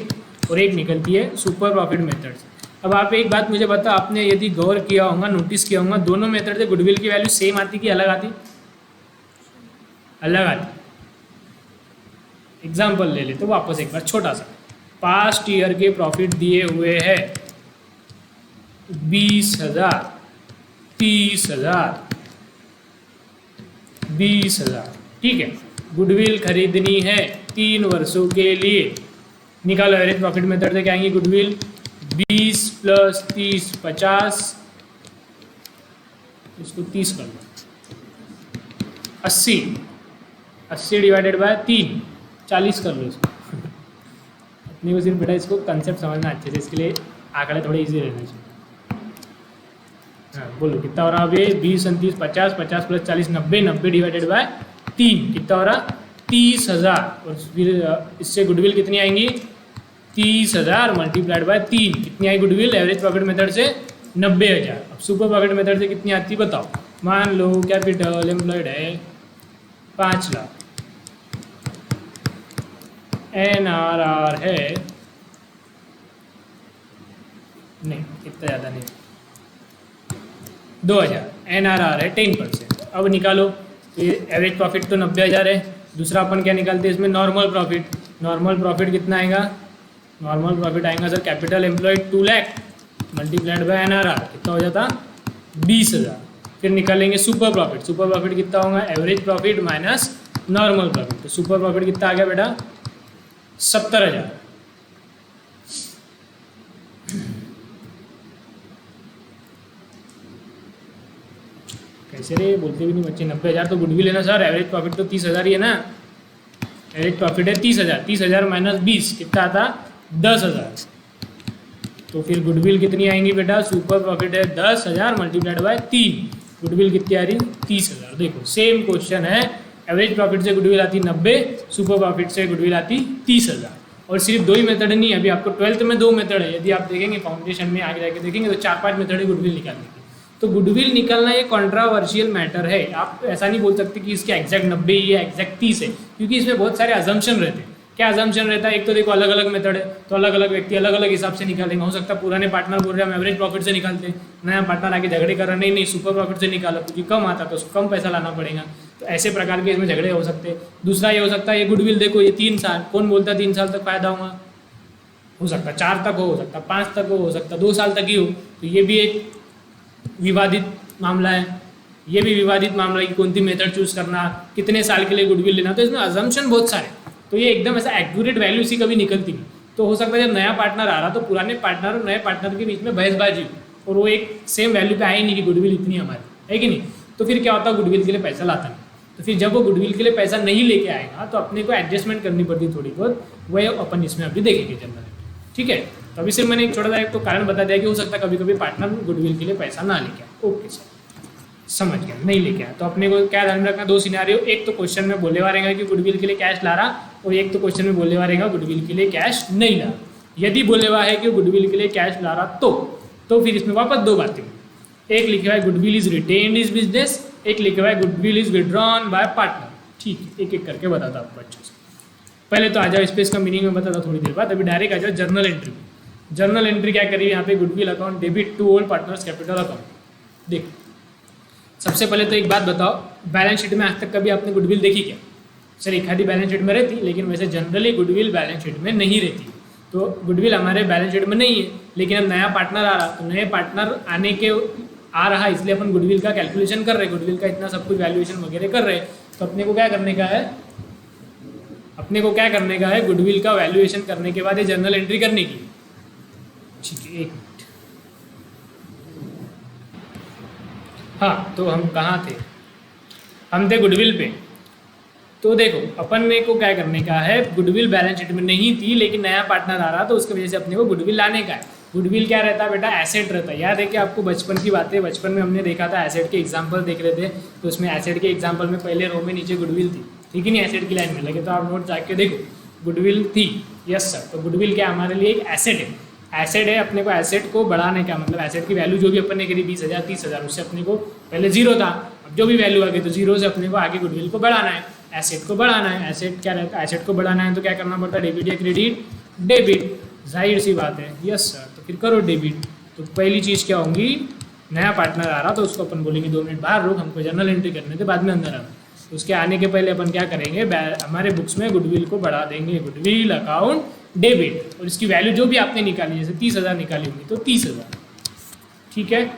S1: और एक निकलती है सुपर प्रॉफिट मेथड से। अब आप एक बात मुझे बताओ, आपने यदि गौर किया होगा, नोटिस किया होगा, दोनों मेथड से गुडविल की वैल्यू सेम आती कि अलग आती? अलग आती। एग्जाम्पल ले ले तो वापस एक बार छोटा सा, पास्ट ईयर के प्रॉफिट दिए हुए हैं 20,000, 30,000, 20,000। ठीक है, गुडविल खरीदनी है 3 वर्षों के लिए। निकालो एवरेज प्रॉफिट मेथड से क्या आएंगी गुडविल 20 + 30 50, इसको 30 कर लो, 80 डिवाइडेड बाय 3 40 कर लो इसको। अपनी को सिर्फ बेटा इसको कंसेप्ट समझना अच्छे से, इसके लिए आंकड़े थोड़े इजी रहने चाहिए। हाँ बोलो कितना हो रहा है अभी 20 29 50 50 + 40 90 90 डिवाइडेड बाय 3 कितना हो रहा 30,000। और फिर इससे गुडविल कितनी आएंगी 30,000 मल्टीप्लाइड बाय 3 कितनी आई गुडविल एवरेज प्रॉफिट मेथड से 90,000। अब सुपर प्रॉफिट मेथड से कितनी आती बताओ। मान लो कैपिटल एम्प्लॉयड है 5 लाख, NRR है नहीं इतना ज़्यादा नहीं 2000, NRR है 10%। अब निकालो एवरेज प्रॉफिट तो 90,000 है। दूसरा अपन क्या निकालते हैं इसमें नॉर्मल प्रॉफिट। नॉर्मल प्रॉफिट कितना आएगा नॉर्मल प्रॉफिट आएगा sir capital employed 2 lakh multiplied by NRR कितना हो जाता 20,000। फिर निकालेंगे सुपर प्रॉफिट। सुपर प्रॉफिट कितना होगा average profit minus normal profit. तो सुपर प्रॉफिट कितना आ गया बेटा 70,000। कैसे रे बोलते भी नहीं बच्चे 90,000 तो गुडविल है ना सर। एवरेज प्रॉफिट तो 30,000 ही है ना। एवरेज प्रॉफिट है 30,000 30,000 माइनस 20 कितना आता 10,000। तो फिर गुडविल कितनी आएंगी बेटा सुपर प्रॉफिट है 10,000 मल्टीप्लाइड बाय 3 गुडविल कितनी आ रही 30,000। देखो सेम क्वेश्चन है एवरेज प्रॉफिट से गुडविल आती 90 सुपर प्रॉफिट से गुडविल आती 30,000। और सिर्फ 2 ही मेथड नहीं है अभी आपको 12th में 2 मेथड है। यदि आप देखेंगे फाउंडेशन में आगे जाके देखेंगे तो 4-5 मेथड है गुडविल निकालने की। तो गुडविल निकालना ये कॉन्ट्रावर्शियल मैटर है। आप ऐसा नहीं बोल सकते कि इसके एग्जैक्ट 90 ही है एग्जैक्ट 30 है क्योंकि इसमें बहुत सारे अजम्पशन रहते हैं। क्या अजम्पशन रहता है एक तो देखो अलग अलग मेथड है तो अलग अलग व्यक्ति अलग अलग हिसाब से निकालेंगे। हो सकता है पुराने पार्टनर बोल रहे हैं हम एवरेज प्रॉफिट से निकालते हैं, नया पार्टनर आके झगड़े कर रहा नहीं नहीं सुपर प्रॉफिट से निकालो क्योंकि कम आता तो कम पैसा लाना पड़ेगा। तो ऐसे प्रकार के इसमें झगड़े हो सकते हैं। दूसरा ये हो सकता है ये गुडविल देखो ये 3 साल कौन बोलता है 3 साल तक फायदा होगा। हो सकता है 4 तक हो सकता है 5 तक हो सकता है 2 साल तक ही हो। तो ये भी एक विवादित मामला है। ये भी विवादित मामला है कि कौन सी मेथड चूज करना कितने साल के लिए गुडविल लेना। तो इसमें अजम्पशन बहुत सारे तो ये एकदम ऐसा एक्यूरेट वैल्यू इसी कभी निकलती नहीं। तो हो सकता है जब नया पार्टनर आ रहा तो पुराने पार्टनर और नए पार्टनर के बीच में बहसबाजी हो और वो एक सेम वैल्यू पे आई नहीं कि गुडविल इतनी हमारी है कि नहीं। तो फिर क्या होता है गुडविल के लिए पैसा लाता नहीं। तो फिर जब वो गुडविल के लिए पैसा नहीं लेके आएगा तो अपने को एडजस्टमेंट करनी पड़ती थोड़ी बहुत। वह अपन इसमें अभी देखेंगे जनरल ठीक है। तो अभी सिर्फ मैंने एक छोटा सा एक तो कारण बता दिया कि हो सकता है कभी कभी पार्टनर गुडविल के लिए पैसा ना लेके आए। ओके सर समझ गया नहीं लेके आया। तो अपने को क्या ध्यान रखना 2 सिनेरियो एक तो क्वेश्चन में बोले हुआ रहेगा कि गुडविल के लिए कैश ला रहा और एक तो क्वेश्चन में बोले हुआ रहेगा गुडविल के लिए कैश नहीं ला। यदि बोले हुआ है कि गुडविल के लिए कैश ला रहा तो फिर इसमें वापस 2 बातें एक लिखे हुआ है goodwill is retained is business एक लिखे हुआ है goodwill is withdrawn bye partner. ठीक है एक एक करके बताता आपको अच्छे से। पहले तो आ जाओ स्पेस का मीनिंग में बताता थोड़ी देर बाद। अभी डायरेक्ट आ जाओ जर्नल एंट्री। जर्नल एंट्री क्या करिए यहाँ पे goodwill account debit to old partners capital account. देख सबसे पहले तो एक बात बताओ बैलेंस शीट में आज तक कभी आपने गुडविल देखी क्या। सर एक आधी बैलेंस शीट में रहती लेकिन वैसे जनरली गुडविल बैलेंस शीट में नहीं रहती। तो गुडविल हमारे बैलेंस शीट में नहीं है लेकिन अब नया पार्टनर आ रहा तो नए पार्टनर आने के आ रहा इसलिए अपन गुडविल का कैलकुलेशन कर रहे हैं गुडविल का इतना सब कुछ वैल्यूएशन वगैरह कर रहे हैं। तो अपने को क्या करने का है गुडविल का वैल्यूएशन करने के बाद ये जर्नल एंट्री करने की। ठीक है एक मिनट। हाँ तो हम कहाँ थे हम थे गुडविल पे। तो देखो अपन को क्या करने का है गुडविल बैलेंस शीट में नहीं थी लेकिन नया पार्टनर आ रहा तो उसकी वजह से अपने को गुडविल लाने का है। गुडविल क्या रहता है बेटा एसेट रहता है। याद है कि आपको बचपन की बातें बचपन में हमने देखा था एसेट के एग्जाम्पल देख रहे थे। तो उसमें एसेट के एग्जाम्पल में पहले रो में नीचे गुडविल थी ठीक है नहीं एसेट की लाइन में लगे तो आप नोट जाके देखो गुडविल थी। Yes sir. तो गुडविल क्या हमारे लिए एक एसेट है। एसेट है अपने को एसेट को बढ़ाने का मतलब एसेट की वैल्यू जो भी अपन ने करी 20,000 30,000 उससे अपने को पहले 0 था अब जो भी वैल्यू आ गई तो 0 से अपने को आगे गुडविल को बढ़ाना है एसेट को बढ़ाना है। एसेट क्या रहता है एसेट को बढ़ाना है तो क्या करना पड़ता है डेबिट या क्रेडिट डेबिट जाहिर सी बात है। Yes sir. तो फिर करो डेबिट। तो पहली चीज़ क्या होंगी नया पार्टनर आ रहा तो उसको अपन बोलेंगे 2 मिनट बाहर रुक हमको जर्नल एंट्री करने थे बाद में अंदर आना। तो उसके आने के पहले अपन क्या करेंगे हमारे बुक्स में गुडविल को बढ़ा देंगे गुडविल अकाउंट डेबिट और इसकी वैल्यू जो भी आपने निकाली जैसे 30,000 निकाली होगी तो 30,000 ठीक है।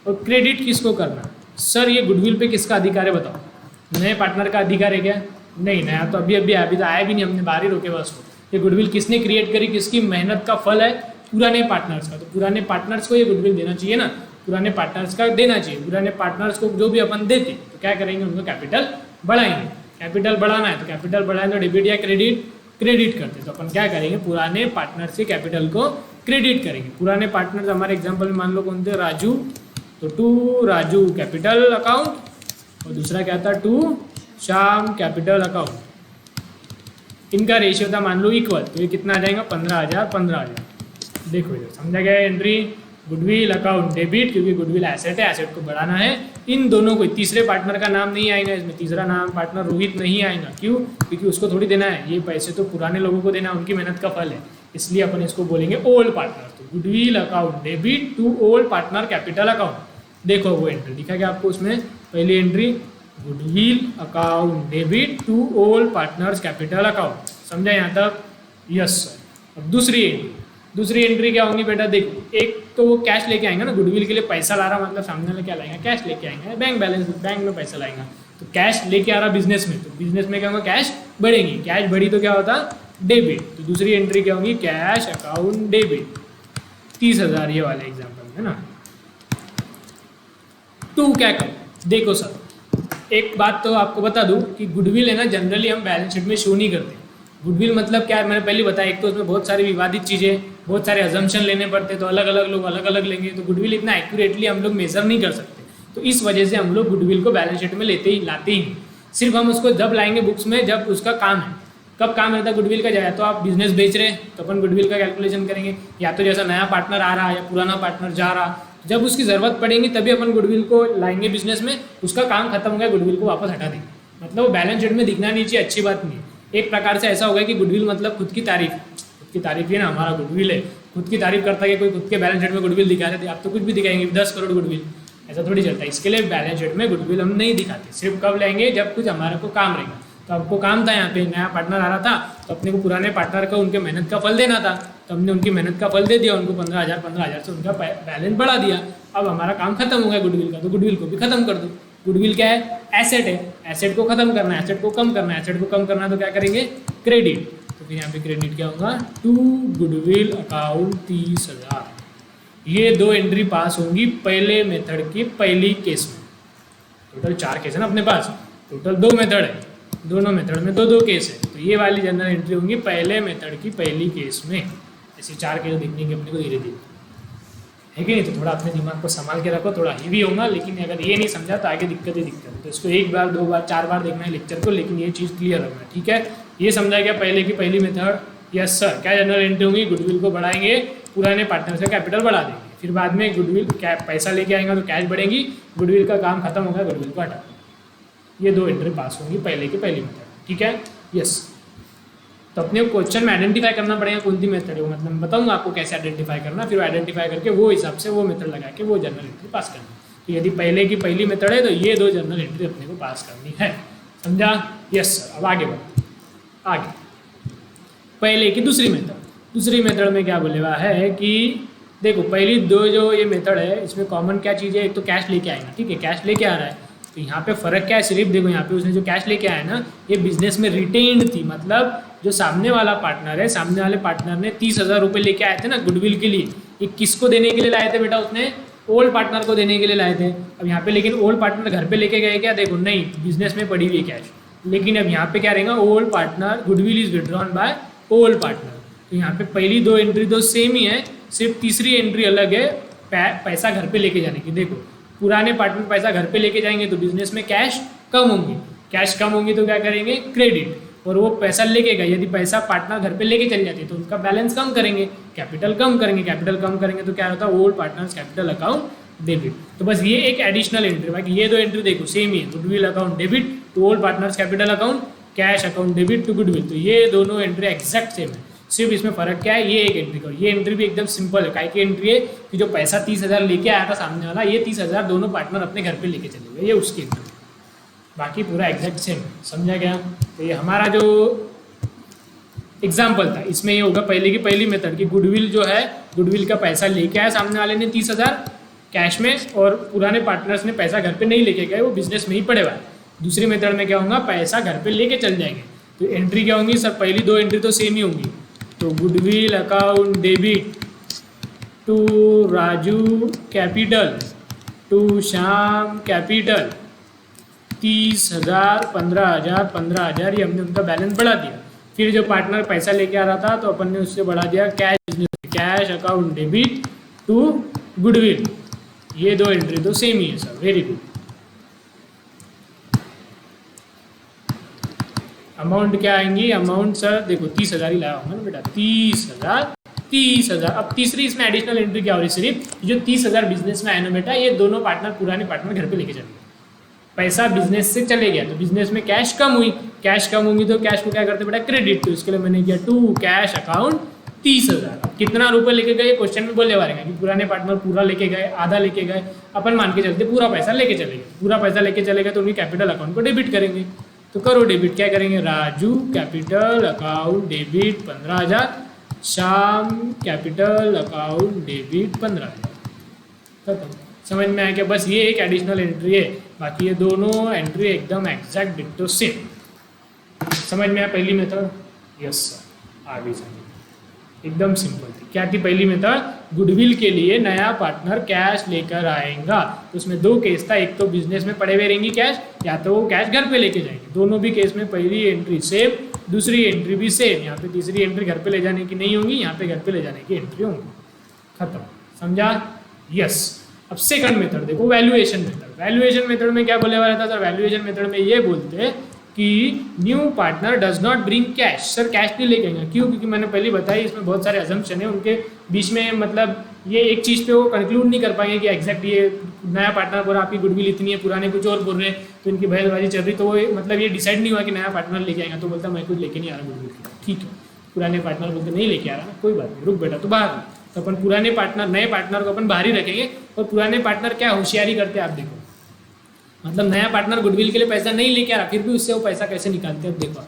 S1: और क्रेडिट किसको करना सर ये गुडविल पे किसका अधिकार है बताओ। नए पार्टनर का अधिकार है क्या नहीं नया तो अभी अभी तो आया भी नहीं, हमने बाहर ही रोके बस को। ये गुडविल किसने क्रिएट करी, किसकी मेहनत का फल है, पुराने पार्टनर्स का। तो पुराने पार्टनर्स को ये गुडविल देना चाहिए ना, पुराने पार्टनर्स का देना चाहिए। पुराने पार्टनर्स को जो भी अपन देते तो क्या करेंगे, उनको कैपिटल बढ़ाएंगे। कैपिटल बढ़ाना है तो कैपिटल बढ़ाएं तो डेबिट या क्रेडिट करते, तो अपन क्या करेंगे, पुराने पार्टनर्स के कैपिटल को क्रेडिट करेंगे। पुराने पार्टनर्स हमारे एग्जाम्पल में मान लो कौन थे, राजू, तो टू राजू कैपिटल अकाउंट, और दूसरा क्या था, टू श्याम कैपिटल अकाउंट। इनका रेशियो था मान लो इक्वल, तो ये कितना आ जाएगा, 15,000 15,000। देखो इधर समझा गया एंट्री, गुडविल अकाउंट डेबिट, क्योंकि गुडविल एसेट है, एसेट को बढ़ाना है। इन दोनों को, तीसरे पार्टनर का नाम नहीं आएगा इसमें, तीसरा नाम पार्टनर रोहित नहीं आएगा। क्यों, क्योंकि उसको थोड़ी देना है, ये पैसे तो पुराने लोगों को देना है, उनकी मेहनत का फल है, इसलिए अपन इसको बोलेंगे ओल्ड पार्टनर। तो goodwill account debit to old partner capital account. देखो वो एंट्री दिखा गया आपको उसमें, पहली entry goodwill account debit to old partners capital account. समझा यहाँ तक, यस सर। अब दूसरी एंट्री क्या होंगी बेटा, देखो एक तो वो कैश लेके आएंगे ना, गुडविल के लिए पैसा ला रहा मतलब सामने वाला क्या लाएगा, कैश लेके आएंगे, बैंक बैलेंस, बैंक में पैसा लाएगा। तो कैश लेके आ रहा बिजनेस में, तो बिजनेस में क्या होगा, कैश बढ़ेगी, कैश बढ़ी तो क्या होता, डेबिट। तो दूसरी एंट्री क्या होगी, कैश अकाउंट डेबिट 30,000, ये वाले एग्जाम्पल है ना। टू क्या कर, देखो सर एक बात तो आपको बता दूं कि गुडविल है ना, जनरली हम बैलेंस शीट में शो नहीं करते। गुडविल मतलब क्या है, मैंने पहले बताया, एक तो उसमें बहुत सारी विवादित चीज़ें, बहुत सारे अजम्पशन लेने पड़ते, तो अलग अलग लोग अलग अलग लेंगे, तो गुडविल इतना एक्यूरेटली हम लोग मेजर नहीं कर सकते। तो इस वजह से हम लोग गुडविल को बैलेंस शीट में लाते ही नहीं। सिर्फ हम उसको जब लाएंगे बुक्स में, जब उसका काम है। कब काम रहता है गुडविल का, जाए तो आप बिजनेस बेच रहे हैं तो अपन गुडविल का कैलकुलेशन करेंगे, या तो जैसा नया पार्टनर आ रहा है या पुराना पार्टनर जा रहा, जब उसकी ज़रूरत पड़ेगी तभी अपन गुडविल को लाएंगे बिजनेस में। उसका काम खत्म हो गया, गुडविल को वापस हटा देंगे। मतलब वो बैलेंस शीट में दिखना नहीं चाहिए, अच्छी बात नहीं है। एक प्रकार से ऐसा हो गया कि गुडविल मतलब खुद की तारीफ है ना, हमारा गुडविल है, खुद की तारीफ करता है, कोई खुद के बैलेंस शीट में गुडविल दिखा रहे थे, आप तो कुछ भी दिखाएंगे 10 करोड़ गुडविल, ऐसा थोड़ी चलता है। इसके लिए बैलेंस शीट में गुडविल हम नहीं दिखाते, सिर्फ कब लेंगे, जब कुछ हमारे को काम रहेगा। तो आपको काम था, यहाँ पे नया पार्टनर आ रहा था, तो अपने को पुराने पार्टनर को उनके मेहनत का फल देना था, तो हमने उनकी मेहनत का फल दे दिया, उनको 15,000 से उनका बैलेंस बढ़ा दिया। अब हमारा काम खत्म हो गया गुडविल का, तो गुडविल को भी खत्म कर दो। गुडविल क्या है, एसेट है, एसेट को खत्म करना है, एसेट को कम करना है, एसेट को कम करना है तो क्या करेंगे, क्रेडिट। तो फिर यहाँ पे क्रेडिट क्या होगा, टू गुडविल अकाउंट 30,000। ये दो एंट्री पास होंगी पहले मेथड की पहली केस में। टोटल 4 केस है ना अपने पास, टोटल 2 मेथड है, दोनों मेथड में 2 केस है, तो ये वाली जनरल एंट्री होंगी पहले मेथड की पहली केस में। ऐसे 4 केस दिखने के अपने को धीरे धीरे, है कि नहीं। तो थोड़ा अपने दिमाग को संभाल के रखो, थोड़ा हीवी होगा, लेकिन अगर ये नहीं समझा तो आगे दिक्कत ही दिक्कत है। तो इसको 1 बार 2 बार 4 बार देखना है लेक्चर को, लेकिन ये चीज़ क्लियर रखना है, ठीक है। ये समझा गया पहले की पहली मेथड, यस सर। क्या जनरल एंट्री होंगी, गुडविल को बढ़ाएंगे, पुराने पार्टनर से कैपिटल बढ़ा देंगे, फिर बाद में गुडविल पैसा लेके आएगा तो कैश बढ़ेगी, गुडविल का काम खत्म होगा, गुडविल को हटा। ये 2 एंट्री पास होंगी पहले की पहली मेथड, ठीक है, यस। तो अपने क्वेश्चन में आइडेंटिफाई करना पड़ेगा कौन सी मेथड है वो, मतलब बताऊंगा आपको कैसे आइडेंटिफाई करना, फिर आइडेंटिफाई करके वो हिसाब से वो मेथड लगा के वो जनरल एंट्री पास करना। तो यदि पहले की पहली मेथड है तो ये 2 जनरल एंट्री अपने को पास करनी है, समझा, यस सर। अब आगे बढ़ते, आगे पहले की दूसरी मेथड में क्या बोले हुआ है कि देखो पहली 2 जो ये मेथड है इसमें कॉमन क्या चीज़ है, एक तो कैश लेके आएगा, ठीक है, कैश लेके आ रहा है। तो यहाँ पे फ़र्क क्या है, सिर्फ देखो यहाँ पे उसने जो कैश लेके आया ना, ये बिजनेस में रिटेन्ड थी, मतलब जो सामने वाला पार्टनर है, सामने वाले पार्टनर ने 30,000 रुपये लेके आए थे ना गुडविल के लिए, ये किसको देने के लिए लाए थे बेटा, उसने ओल्ड पार्टनर को देने के लिए लाए थे। अब यहाँ पे लेकिन ओल्ड पार्टनर घर पे लेके गए क्या, देखो नहीं, बिजनेस में पड़ी हुई है कैश, लेकिन अब यहाँ पे क्या रहेगा, old partner goodwill is withdrawn by old partner. तो यहाँ पे पहली 2 एंट्री तो सेम ही है, सिर्फ तीसरी एंट्री अलग है, पैसा घर पे लेके जाने की। देखो पुराने पार्टनर पैसा घर पे लेके जाएंगे तो बिजनेस में कैश कम होंगी, कैश कम होंगी तो क्या करेंगे, क्रेडिट, और वो पैसा लेके गए, यदि पैसा पार्टनर घर पे लेके चले जाते तो उनका बैलेंस कम करेंगे, कैपिटल कम करेंगे, कैपिटल कम करेंगे तो क्या होता है, old partners capital account debit. तो बस ये एक एडिशनल एंट्री, बाकी ये 2 एंट्री देखो सेम ही है, goodwill account debit to old partners capital account, cash account debit to goodwill. तो ये दोनों एंट्री एक्जैक्ट सेम है, सिर्फ इसमें फ़र्क क्या है, ये एक एंट्री का, ये एंट्री भी एकदम सिंपल है। काय की एंट्री है कि जो पैसा 30,000 लेके आया था सामने वाला, ये 30,000 दोनों पार्टनर अपने घर पे लेके चले गए, ये उसकी एंट्री, बाकी पूरा एग्जैक्ट सेम है, समझा गया। तो ये हमारा जो एग्जाम्पल था इसमें ये होगा पहले की पहली मेथड की, गुडविल जो है, गुडविल का पैसा लेके आया सामने वाले ने 30,000 कैश में, और पुराने पार्टनर्स ने पैसा घर पे नहीं लेके गए, वो बिजनेस में ही पड़े हुआ है। दूसरी मेथड में क्या होगा, पैसा घर पे लेके चल जाएंगे। तो एंट्री क्या होंगी सर, पहली दो एंट्री तो सेम ही होंगी। तो goodwill account debit to Raju capital to Shyam capital 30,000, 15,000, 15,000, ये हमने उनका बैलेंस बढ़ा दिया। फिर जो पार्टनर पैसा लेके आ रहा था तो अपन ने उससे बढ़ा दिया cash account debit to goodwill. ये दो एंट्री तो सेम ही है सर, वेरी गुड। अमाउंट क्या आएंगी, अमाउंट सर देखो 30,000 ही लाया होगा ना बेटा, 30,000, 30,000। अब तीसरी इसमें एडिशनल एंट्री क्या हो रही है, सिर्फ जो 30,000 बिजनेस में आया ना बेटा, ये दोनों पार्टनर पुराने पार्टनर घर पे लेके चले गए। पैसा बिजनेस से चले गया तो बिजनेस में कैश कम हुई, कैश कम होंगी तो कैश को क्या करते बेटा, क्रेडिट। तो इसके लिए मैंने किया टू कैश अकाउंट 30,000। अब कितना रुपए लेके गए क्वेश्चन में बोलने वाले हैं कि पुराने पार्टनर पूरा लेके गए, आधा लेके गए, अपन मान के चलते पूरा पैसा लेके चले गए। पूरा पैसा लेके चले गए तो उनकी कैपिटल अकाउंट को डेबिट करेंगे। तो करो डेबिट, क्या करेंगे, Raju capital account debit 15,000, Shyam capital account debit 15,000। खत्म। समझ में आया क्या, बस ये एक एडिशनल एंट्री है, बाकी ये दोनों एंट्री एकदम एग्जैक्ट डिक्टो सेम। समझ में आया पहली मेथड, यस सर। आगे चलिए, एकदम सिंपल थी। क्या थी पहली मेथड, गुडविल के लिए नया पार्टनर कैश लेकर आएगा। तो उसमें दो केस था, एक तो बिजनेस में पड़े हुए रहेंगी कैश, या तो वो कैश घर पे लेके जाएंगे। दोनों भी केस में पहली एंट्री सेम, दूसरी एंट्री भी सेम। यहाँ पे तीसरी एंट्री घर पे ले जाने की नहीं होंगी, यहाँ पे घर पे ले जाने की एंट्री होंगी। खत्म, समझा, यस। अब सेकंड मेथड देखो, वैल्यूएशन मेथड। वैल्यूएशन मेथड में क्या बोले वाला था सर, वैल्यूएशन मेथड में ये बोलते कि new partner does not bring cash. Sir cash नहीं लेके आएंगे, क्यों, क्योंकि मैंने पहले बताई इसमें बहुत सारे अजम्पशन है उनके बीच में, मतलब ये एक चीज़ पे वो कंक्लूड नहीं कर पाएंगे कि एग्जैक्ट ये नया पार्टनर बोला आपकी गुडविल इतनी है, पुराने कुछ और बोल रहे हैं, तो इनकी बहसबाजी चल रही, तो वो मतलब ये डिसाइड नहीं हुआ कि नया पार्टनर लेके आएगा। तो बोलता मैं कुछ लेके नहीं आ रहा गुडविल, ठीक है। पुराने पार्टनर बोलते नहीं लेके आ रहा ना, कोई बात नहीं, रुक बेटा तो बाहर। तो अपन पुराने पार्टनर, नए पार्टनर को अपन बाहर ही रखेंगे। और पुराने पार्टनर क्या होशियारी करते हैं आप देखो, मतलब नया पार्टनर गुडविल के लिए पैसा नहीं लेके आ रहा, फिर भी उससे वो पैसा कैसे निकालते हैं देखो।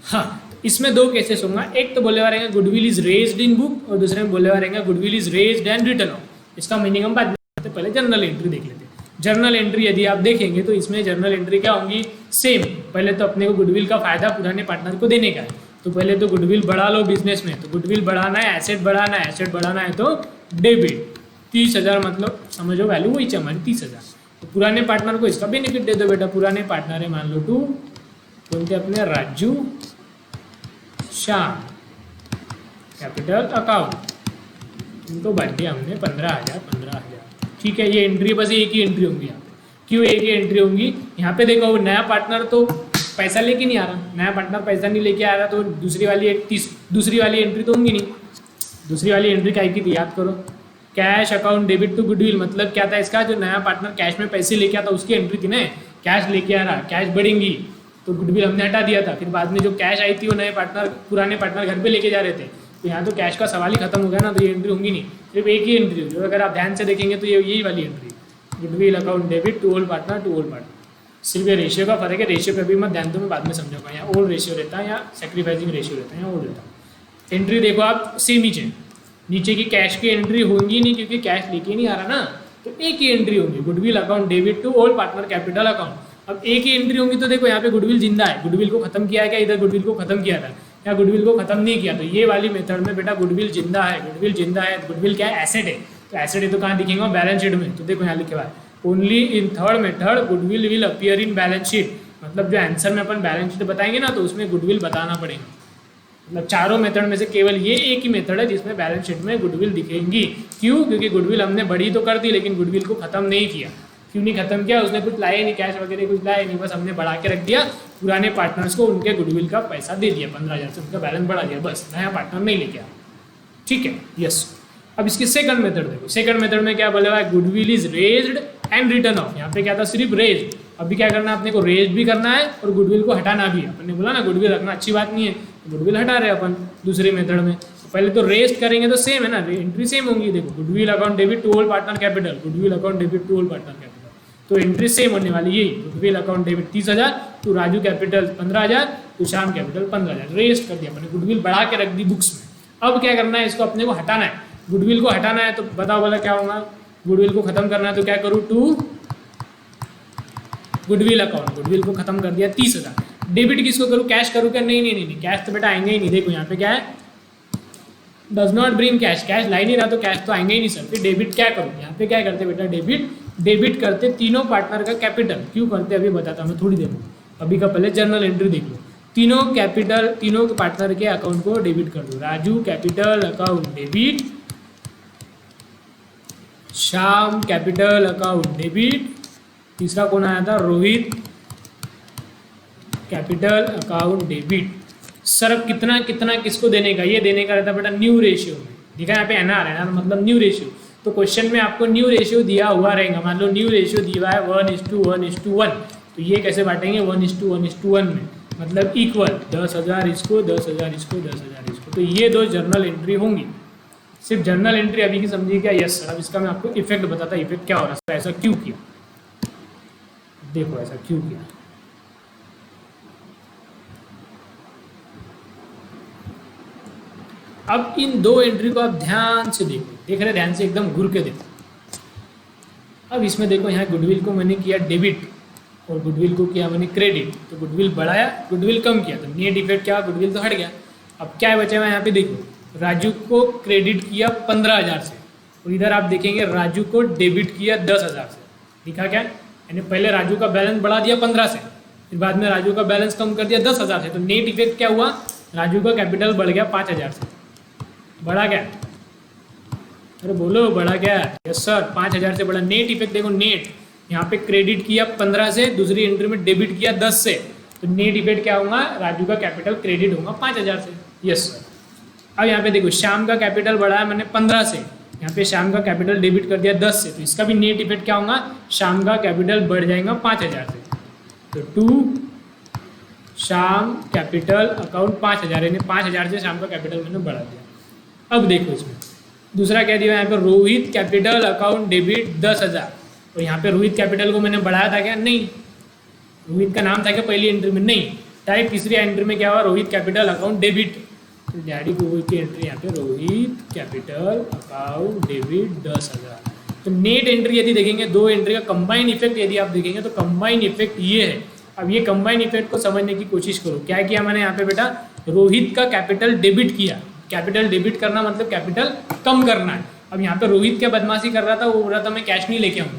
S1: हाँ, इसमें दो केसेस होंगे, एक तो बोले हुआ रहेंगे goodwill is raised in book, और दूसरे में बोले हुआ रहेंगे goodwill is raised and written off. इसका मीनिंग हम बाद में करते, पहले जर्नल एंट्री देख लेते हैं। जर्नल एंट्री यदि आप देखेंगे तो इसमें जर्नल एंट्री क्या होंगी, सेम। पहले तो अपने को गुडविल का फायदा पुराने पार्टनर को देने का है, तो पहले तो गुडविल बढ़ा लो बिजनेस में। तो गुडविल बढ़ाना है, एसेट बढ़ाना है, एसेट बढ़ाना है तो डेबिट 30,000, मतलब समझो वैल्यू वही चाहिए हमारी 30,000। तो पुराने पार्टनर को इसका बेनिफिट दे दो बेटा। पुराने पार्टनर है मान लो टू, बोलते अपने राजू श्याम कैपिटल अकाउंट, इनको बांट दिया हमने 15,000, 15,000, ठीक है। ये एंट्री बस एक ही एंट्री होंगी यहाँ पे। क्यों एक ही एंट्री होंगी, यहाँ पे देखो नया पार्टनर तो पैसा लेके नहीं आ रहा, नया पार्टनर पैसा नहीं लेके आ रहा, तो दूसरी वाली एंट्री तो होंगी नहीं। दूसरी वाली एंट्री क्या की थी, याद करो, cash account debit to goodwill. मतलब क्या था इसका, जो नया पार्टनर कैश में पैसे लेके आता उसकी एंट्री थी ना, कैश लेके आ रहा, कैश बढ़ेंगी तो गुडविल हमने हटा दिया था। फिर बाद में जो कैश आई थी वो नए पार्टनर, पुराने पार्टनर घर पे लेके जा रहे थे, तो यहाँ तो कैश का सवाल ही खत्म हो गया ना, तो ये एंट्री होंगी नहीं, सिर्फ एक ही एंट्री होगी। अगर आप ध्यान से देखेंगे तो ये यही वाली entry, goodwill account debit to old partner, to old partner. सिर्फ ये रेशियो का फर्क है, रेशियो पे भी मत ध्यान दो, मैं बाद में समझाऊंगा। यहाँ ओल्ड रेशियो रहता है, यहाँ सेक्रीफाइसिंग रेशियो रहता है, यहाँ ओल्ड रहता है। एंट्री देखो आप सेम नीचे, नीचे की कैश की एंट्री होंगी नहीं क्योंकि कैश लेके नहीं आ रहा ना, तो एक ही एंट्री होगी, goodwill account debit to old partner capital account. अब एक ही एंट्री होंगी तो देखो यहाँ पे गुडविल जिंदा है, गुडविल को खत्म किया है क्या, इधर गुडविल को खत्म किया था, या गुडविल को खत्म नहीं किया। तो ये वाली मेथड में बेटा गुडविल जिंदा है, गुडविल जिंदा है। गुडविल क्या है, एसेट है, तो एसेट है तो कहाँ दिखेगा, बैलेंस शीट में। तो देखो यहाँ लिखे हुआ है only in third method goodwill will appear in balance sheet. मतलब जो आंसर में अपन बैलेंस शीट बताएंगे ना, तो उसमें गुडविल बताना पड़ेगा। मतलब चारों मेथड में से केवल ये एक ही मेथड है जिसमें बैलेंस शीट में गुडविल दिखेंगी। क्यों, क्योंकि गुडविल हमने बड़ी तो कर दी लेकिन गुडविल को खत्म नहीं किया। क्यों नहीं खत्म किया, उसने कुछ लाया नहीं, कैश वगैरह कुछ लाया नहीं, बस हमने बढ़ा के रख दिया। पुराने पार्टनर्स को उनके गुडविल का पैसा दे दिया 15,000 से, उनका बैलेंस बढ़ा दिया, बस नया पार्टनर नहीं लेके आया। ठीक है, यस। अब इसकी सेकंड मेथड देखो, सेकंड मेथड में क्या बोला हुआ है, goodwill is raised and return of. यहाँ पे क्या था, सिर्फ रेज्ड। अभी क्या करना है अपने को, रेज्ड भी करना है और गुडविल को हटाना भी है। अपन ने बोला ना गुडविल रखना अच्छी बात नहीं है, तो गुडविल हटा रहे अपन दूसरे मेथड में। पहले तो रेस्ट करेंगे तो सेम है ना, एंट्री सेम होंगी। देखो goodwill account debit to old partner capital, goodwill account debit to old partner capital, तो एंट्री सेम होने वाली यही। Goodwill account debit 30,000 to Raju capital 15,000 to Shyam capital 15,000, rest कर दिया अपने, गुडविल बढ़ा के रख दी बुक्स में। अब क्या करना है, इसको अपने को हटाना है। गुडविल को हटाना है तो बताओ बोला क्या होगा, गुडविल को खत्म करना है तो क्या करूँ, टू गुडविल अकाउंट, गुडविल को खत्म कर दिया 30,000। डेबिट किसको करूँ, कैश करूँ क्या, नहीं नहीं नहीं, कैश तो बेटा आएंगे ही नहीं। देखो यहाँ पे क्या है, does not bring cash, cash ला ही नहीं रहा तो कैश तो आएंगे ही नहीं सर। फिर डेबिट क्या करूँ, यहाँ पे क्या करते बेटा, डेबिट करते तीनों पार्टनर का कैपिटल। क्यों करते अभी बताता मैं थोड़ी देर में, अभी का पहले जर्नल एंट्री देख लो। तीनों पार्टनर के अकाउंट को डेबिट कर दो। Raju capital account debit, Shyam capital account debit, तीसरा कौन आया था, Rohit capital account debit. Sir अब कितना कितना किसको देने का, ये देने का रहता बेटा न्यू रेशियो में। देखा यहाँ पे एनआर है ना, मतलब न्यू रेशियो। तो क्वेश्चन में आपको न्यू रेशियो दिया हुआ रहेगा, मान लो न्यू रेशियो दिया है 1:1:1, तो ये कैसे बांटेंगे 1:1:1 में, मतलब इक्वल 10,000 इसको, 10,000 इसको, 10,000 इसको। तो ये दो जर्नल एंट्री होंगी। सिर्फ जर्नल एंट्री अभी की समझिए क्या, यस सर। अब इसका मैं आपको इफेक्ट बताता, इफेक्ट क्या हो रहा है, ऐसा क्यों किया, देखो ऐसा क्यों किया। अब इन दो एंट्री को आप ध्यान से देखो, देख रहे ध्यान से, एकदम घूर के देखो। अब इसमें देखो, यहाँ गुडविल को मैंने किया डेबिट और गुडविल को किया मैंने क्रेडिट, तो गुडविल बढ़ाया, गुडविल कम किया, तो नेट इफेक्ट क्या, गुडविल तो हट गया। अब क्या बचा हुआ यहाँ पे देखो, राजू को क्रेडिट किया 15,000 से, और इधर आप देखेंगे राजू को डेबिट किया 10,000 से। दिखा क्या, यानी पहले राजू का बैलेंस बढ़ा दिया 15 से, फिर बाद में राजू का बैलेंस कम कर दिया 10,000 से। तो नेट इफेक्ट क्या हुआ, राजू का कैपिटल बढ़ गया 5,000 से। बढ़ा क्या, अरे बोलो बढ़ा क्या, यस सर 5,000 से बढ़ा। नेट इफेक्ट देखो, नेट यहाँ पे क्रेडिट किया 15 से, दूसरी एंट्री में डेबिट किया 10 से, तो नेट इफेक्ट क्या होगा, राजू का कैपिटल क्रेडिट होगा 5,000 से। Yes sir. अब यहाँ पे देखो, श्याम का कैपिटल बढ़ाया मैंने 15 से, यहाँ पे श्याम का कैपिटल डेबिट कर दिया 10 से, तो इसका भी नेट इफेक्ट क्या होगा, श्याम का कैपिटल बढ़ जाएगा 5,000 से। तो 2 श्याम कैपिटल अकाउंट 5,000, यानी 5,000 से श्याम का कैपिटल मैंने बढ़ा दिया। अब देखो इसमें दूसरा क्या दिया यहाँ पे, रोहित कैपिटल अकाउंट डेबिट 10,000, और यहाँ पे रोहित कैपिटल को मैंने बढ़ाया था क्या, नहीं, रोहित का नाम था क्या पहली एंट्री में, नहीं, डायरेक्ट तीसरी एंट्री में क्या हुआ, रोहित कैपिटल अकाउंट डेबिट, तो डैडी को की एंट्री यहाँ पे रोहित कैपिटल अकाउंट डेबिट 10,000। तो नेट एंट्री यदि देखेंगे, दो एंट्री का कंबाइन इफेक्ट यदि आप देखेंगे तो कंबाइन इफेक्ट ये है। अब ये कंबाइन इफेक्ट को समझने की कोशिश करो। क्या किया मैंने यहाँ पे बेटा, रोहित का कैपिटल डेबिट किया, कैपिटल डेबिट करना मतलब कैपिटल कम करना है। अब यहाँ पे रोहित क्या बदमाशी कर रहा था, वो बोल रहा था मैं कैश नहीं लेके आऊँगा,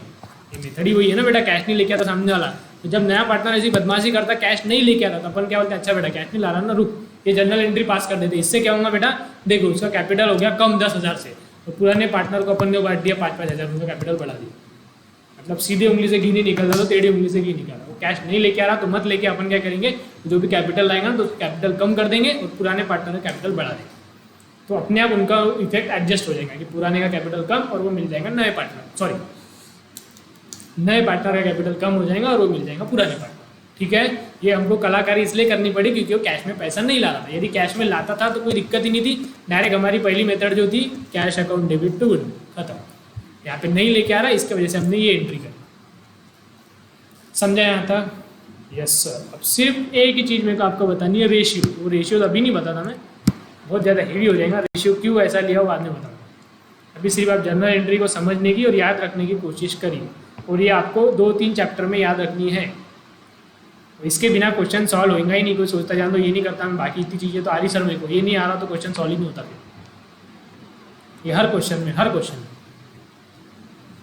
S1: ये मेथड ही वही है ना बेटा, कैश नहीं लेके आता सामने वाला। तो जब नया पार्टनर ऐसी बदमाशी करता, कैश नहीं लेके आता, तो अपन क्या बोलते हैं, अच्छा बेटा कैश नहीं ला रहा ना, रुक, ये जनरल एंट्री पास कर देते। इससे क्या होगा बेटा, देखो उसका कैपिटल हो गया कम 10,000 से, तो पुराने पार्टनर को अपन ने बांट दिया 5,000 उनका कैपिटल बढ़ा दिया। मतलब सीधे उंगली से घी नहीं निकल रहा, तो टेढ़ी उंगली से घी निकल रहा। वो कैश नहीं लेके आ रहा तो मत लेके, अपन क्या करेंगे, जो भी कैपिटल लाएंगे ना तो कैपिटल कम कर देंगे और पुराने पार्टनर का कैपिटल बढ़ा देंगे, तो अपने आप उनका इफेक्ट एडजस्ट हो जाएगा कि पुराने का कैपिटल कम और वो मिल जाएगा नए पार्टनर, सॉरी नए पार्टनर का कैपिटल कम हो जाएगा और वो मिल जाएगा पुराने पार्टनर। ठीक है, ये हमको कलाकारी इसलिए करनी पड़ी क्योंकि वो कैश में पैसा नहीं ला रहा था। यदि कैश में लाता था तो कोई दिक्कत ही नहीं थी, डायरेक्ट हमारी पहली मेथड जो थी cash account debit to goodwill खत्म। यहाँ पे नहीं लेके आ रहा, इसकी वजह से हमने ये एंट्री करी। समझा यहाँ था? Yes sir. अब सिर्फ एक ही चीज़ मेरे को आपको बतानी है, रेशियो। वो रेशियो अभी नहीं बताता मैं, बहुत ज़्यादा हेवी हो जाएगा। रेशियो क्यों ऐसा लिया हो बाद में बताऊँगा। अभी सिर्फ आप जनरल एंट्री को समझने की और याद रखने की कोशिश करिए, और ये आपको 2-3 चैप्टर में याद रखनी है। इसके बिना क्वेश्चन सॉल्व होगा ही नहीं। कोई सोचता जान दो ये नहीं करता मैं, बाकी इतनी चीज़ें तो आ रही सर मेरे को, ये नहीं आ रहा तो क्वेश्चन सॉल्व ही नहीं होता फिर। ये हर क्वेश्चन में, हर क्वेश्चन में।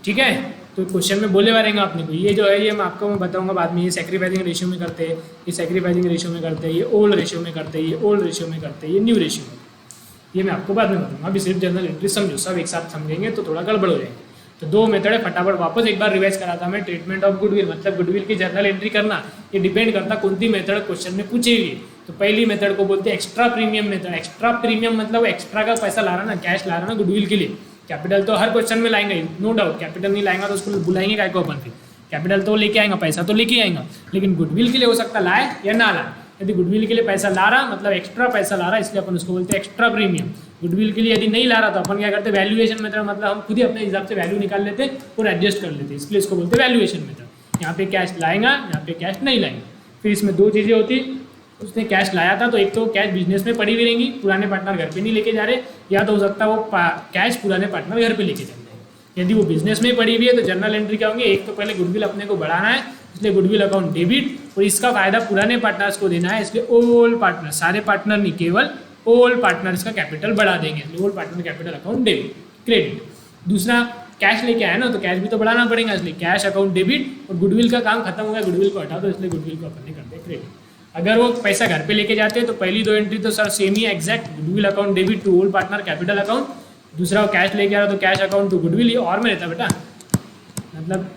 S1: ठीक है, तो क्वेश्चन में बोले रहेंगे आपने को, ये जो है ये मैं आपको बताऊंगा बाद में। ये सैक्रिफाइसिंग रेशियो में करते हैं, ये सैक्रिफाइसिंग रेशियो में करते हैं, ये ओल्ड रेशियो में करते हैं, ये ओल्ड रेशियो में करते हैं, ये न्यू रेशियो में, ये मैं आपको बाद में बताऊंगा। अभी सिर्फ जनरल एंट्री समझो, सब एक साथ समझेंगे तो थोड़ा गड़बड़ हो जाएंगे। तो 2 मेथड है, फटाफट वापस एक बार रिवाइज कराता मैं। ट्रीटमेंट ऑफ गुडविल मतलब गुडविल की जर्नल एंट्री करना, ये डिपेंड करता कौन सी मेथड क्वेश्चन में पूछी हुई है। तो पहली मेथड को बोलते हैं extra premium method. Extra premium मतलब एक्स्ट्रा का पैसा ला रहा ना, कैश ला रहा ना गुडविल के लिए। कैपिटल तो हर क्वेश्चन में लाएंगे, नो डाउट। कैपिटल नहीं लाएंगा तो उसको बुलाएंगे काय को अपन फिर। कैपिटल तो लेके आएगा, पैसा तो लेके आएगा, लेकिन गुडविल के लिए हो सकता लाए या ना लाए। यदि गुडविल के लिए पैसा ला रहा मतलब एक्स्ट्रा पैसा ला रहा, इसलिए अपन उसको बोलते हैं एक्स्ट्रा प्रीमियम। गुडविल के लिए यदि नहीं ला रहा तो अपन क्या करते, वैल्यूएशन मेथड, मतलब हम खुद ही अपने हिसाब से वैल्यू निकाल लेते और एडजस्ट कर लेते, इसलिए इसको बोलते हैं वैल्यूएशन मेथड। यहाँ पे कैश लाएगा, यहाँ पे कैश नहीं लाएंगे। फिर इसमें 2 चीज़ें होती, उसने कैश लाया था तो एक तो कैश बिजनेस में पड़ी हुई रहेंगी, पुराने पार्टनर घर पे नहीं लेके जा रहे, या तो हो सकता है वो कैश पुराने पार्टनर घर पे लेके चल जाएंगे। यदि वो बिजनेस में पड़ी हुई है तो जनरल एंट्री क्या होंगे, एक तो पहले गुडविल अपने को बढ़ाना है, इसलिए गुडविल अकाउंट डेबिट, और इसका फायदा पुराने पार्टनर्स को देना है, इसलिए ओल्ड पार्टनर, सारे पार्टनर नहीं केवल ओल्ड पार्टनर्स का कैपिटल बढ़ा देंगे, इसलिए old partner capital account debit credit. दूसरा कैश लेके आया ना तो कैश भी तो बढ़ाना पड़ेगा, इसलिए कैश अकाउंट डेबिट, और गुडविल का काम खत्म हो गया, गुडविल को हटा दो, इसलिए गुडविल को अपन ने कर दिया क्रेडिट। अगर वो पैसा घर पे लेके जाते हैं तो पहली दो एंट्री तो सर सेम ही exact, goodwill account debit to old partner capital account, दूसरा वो कैश लेके आ रहा तो कैश अकाउंट टू गुडविल, ये और में रहता बेटा, मतलब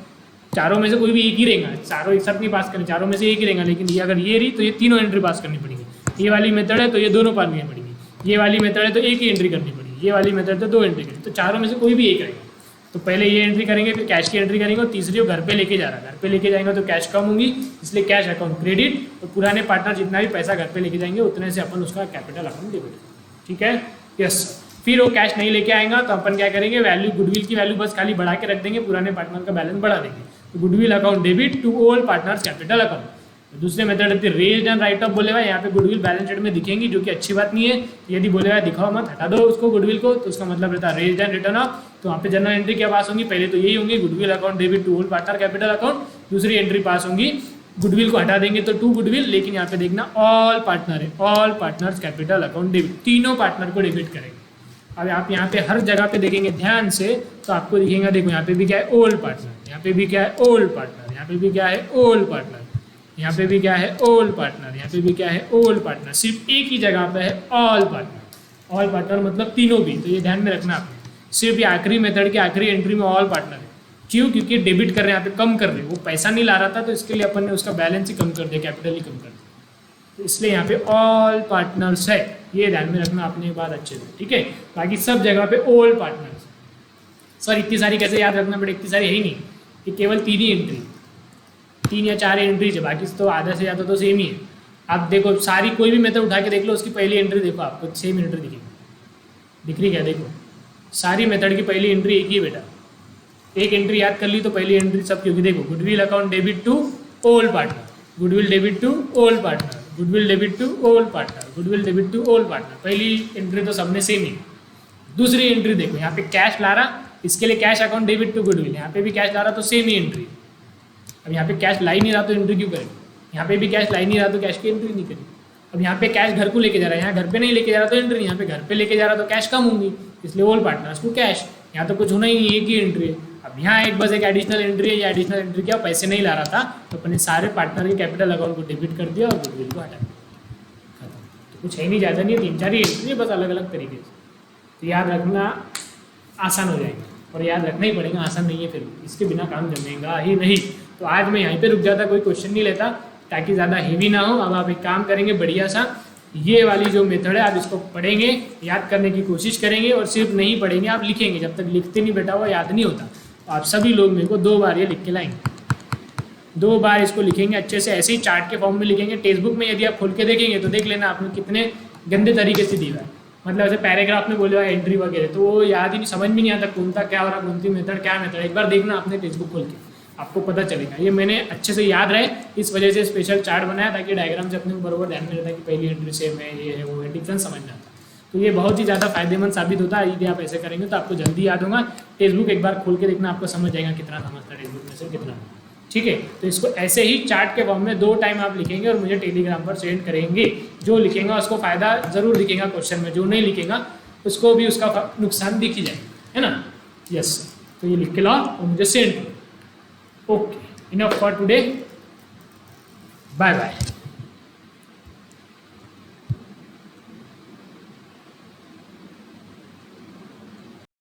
S1: चारों में से कोई भी एक ही रहेगा, चारों एक साथ नहीं पास करें, चारों में से एक ही रहेगा, लेकिन ये अगर ये रही तो ये तीनों एंट्री पास करनी पड़ेगी, ये वाली मेथड है तो ये दोनों पास करनी पड़ेगी, ये वाली मेथड है तो एक ही एंट्री करनी पड़ेगी, ये वाली मेथड तो दो एंट्री करनी, तो चारों में से कोई भी एक रहेगा। तो पहले ये एंट्री करेंगे, फिर कैश की एंट्री करेंगे, और तीसरी वो घर पे लेके जा रहा है, घर पे लेके जाएंगे तो कैश कम होंगी, इसलिए कैश अकाउंट क्रेडिट, और पुराने पार्टनर जितना भी पैसा घर पे लेके जाएंगे उतने से अपन उसका कैपिटल अकाउंट डेबिट, ठीक है, यस। फिर वो कैश नहीं लेके आएगा तो अपन क्या करेंगे, वैल्यू गुडविल की वैल्यू बस खाली बढ़ा के रख देंगे, पुराने पार्टनर का बैलेंस बढ़ा देंगे, तो goodwill account debit to old partners capital account. दूसरे मेथड रहती है रेज्ड एंड राइट ऑफ, बोले हुआ यहाँ पे गुडविल बैलेंस शीट में दिखेंगी, जो कि अच्छी बात नहीं है, यदि बोले हुआ दिखाओ मत, हटा दो उसको गुडविल को, तो उसका मतलब रहता है रेज्ड एंड रिटर्न ऑफ। तो वहाँ पे जनरल एंट्री क्या पास होंगी, पहले तो यही होंगी goodwill account debit to old partner capital account, दूसरी एंट्री पास होंगी गुडविल को हटा देंगे तो टू गुडविल, लेकिन यहाँ पे देखना ऑल पार्टनर है, all partners capital account debit, तीनों पार्टनर को डेबिट करेंगे। अब आप यहाँ पे हर जगह पे देखेंगे ध्यान से तो आपको दिखेगा, देखो यहाँ पे भी क्या है ओल्ड पार्टनर, यहाँ पे भी क्या है ओल्ड पार्टनर, यहाँ पे भी क्या है ओल्ड पार्टनर, यहाँ पे भी क्या है ओल्ड पार्टनर, यहाँ पे भी क्या है ओल्ड पार्टनर, सिर्फ एक ही जगह पे है ऑल पार्टनर। ऑल पार्टनर मतलब तीनों भी, तो ये ध्यान में रखना आपने, सिर्फ ये आखिरी मेथड की आखिरी एंट्री में ऑल पार्टनर है। क्यों? क्योंकि डेबिट कर रहे हैं, यहाँ पे कम कर रहे हैं, वो पैसा नहीं ला रहा था तो इसके लिए अपन ने उसका बैलेंस ही कम कर दिया, कैपिटल ही कम कर दिया, तो इसलिए यहाँ पे ऑल पार्टनर्स है, ये ध्यान में रखना आपने ये बात अच्छे से, ठीक है। बाकी सब जगह पे ओल्ड पार्टनर्स। सर इतनी सारी कैसे याद रखना पड़े, इतनी सारी है ही नहीं, ये केवल तीन ही एंट्री, 3 या 4 एंट्रीज है, बाकी तो आधा से ज़्यादा तो सेम ही है। आप देखो सारी कोई भी मेथड उठा के देख लो, उसकी पहली एंट्री देखो आपको सेम एंट्री दिखेगी, दिख रही क्या, देखो सारी मेथड की पहली एंट्री एक ही बेटा, एक एंट्री याद कर ली तो पहली एंट्री सब, क्योंकि देखो goodwill account debit to old partner, goodwill debit to old partner, goodwill debit to old partner, goodwill debit to old partner, पहली एंट्री तो सबने सेम ही। दूसरी एंट्री देखो यहाँ पे कैश ला रहा, इसके लिए cash account debit to goodwill, यहाँ पे भी कैश ला रहा तो सेम ही एंट्री। अब यहाँ पे कैश ला ही नहीं रहा तो एंट्री क्यों करें, यहाँ पे भी कैश ला ही नहीं रहा तो कैश की एंट्री नहीं करें। अब यहाँ पे कैश घर को लेके जा रहा है, यहाँ घर पे नहीं लेके जा रहा तो एंट्री नहीं, यहाँ पे घर पे लेके जा रहा तो कैश कम होंगी, इसलिए ओल्ड पार्टनर्स को कैश, यहाँ तो कुछ होना ही नहीं, एक ही एंट्री है। अब यहाँ एक बस एक एडिशनल एंट्री है, ये एडिशनल एंट्री क्या, पैसे नहीं ला रहा था तो अपने सारे पार्टनर के कैपिटल अकाउंट को डेबिट कर दिया और गुडविल को हटा दिया, खत्म। तो कुछ है नहीं, ज़्यादा नहीं है, 3-4 ही एंट्री है बस अलग अलग तरीके से, तो याद रखना आसान हो जाएगा, और याद रखना ही पड़ेगा, आसान नहीं है फिर इसके बिना काम जमेगा ही नहीं। तो आज मैं यहीं पे रुक जाता, कोई क्वेश्चन नहीं लेता ताकि ज़्यादा हेवी ना हो। अब आप एक काम करेंगे बढ़िया सा, ये वाली जो मेथड है आप इसको पढ़ेंगे, याद करने की कोशिश करेंगे, और सिर्फ नहीं पढ़ेंगे आप लिखेंगे, जब तक लिखते नहीं बेटा वो याद नहीं होता। तो आप सभी लोग मेरे को 2 बार ये लिख के लाएंगे, 2 बार इसको लिखेंगे अच्छे से, ऐसे ही चार्ट के फॉर्म में लिखेंगे। टेक्स्ट बुक में यदि आप खोल के देखेंगे तो देख लेना आपने कितने गंदे तरीके से दिया है, मतलब ऐसे पैराग्राफ में बोले हुआ एंट्री वगैरह, तो वो याद ही नहीं, समझ में नहीं आता कौन सा क्या हो रहा, कौन सी मेथड क्या मेथड, एक बार देखना आपने टेक्स्ट बुक खोल के, आपको पता चलेगा। ये मैंने अच्छे से याद रहे इस वजह से स्पेशल चार्ट बनाया, ताकि डायग्राम से अपने को बराबर ध्यान में रहता है कि पहली एंट्री सेम है, ये है वो है, डिफरेंस समझ में आता है। तो ये बहुत ही ज़्यादा फायदेमंद साबित होता है, यदि आप ऐसे करेंगे तो आपको जल्दी याद होगा। टेक्स्ट बुक एक बार खोल के देखना, आपको समझ जाएगा कितना समझता है टेक्स्ट बुक में से कितना, ठीक है। तो इसको ऐसे ही चार्ट के फॉर्म में 2 टाइम आप लिखेंगे और मुझे टेलीग्राम पर सेंड करेंगे। जो लिखेगा उसको फ़ायदा ज़रूर दिखेगा क्वेश्चन में, जो नहीं लिखेगा उसको भी उसका नुकसान दिख ही जाएगा, है ना। यस, तो ये लिख के लाओ और मुझे सेंड करो। Okay, enough for today, bye bye.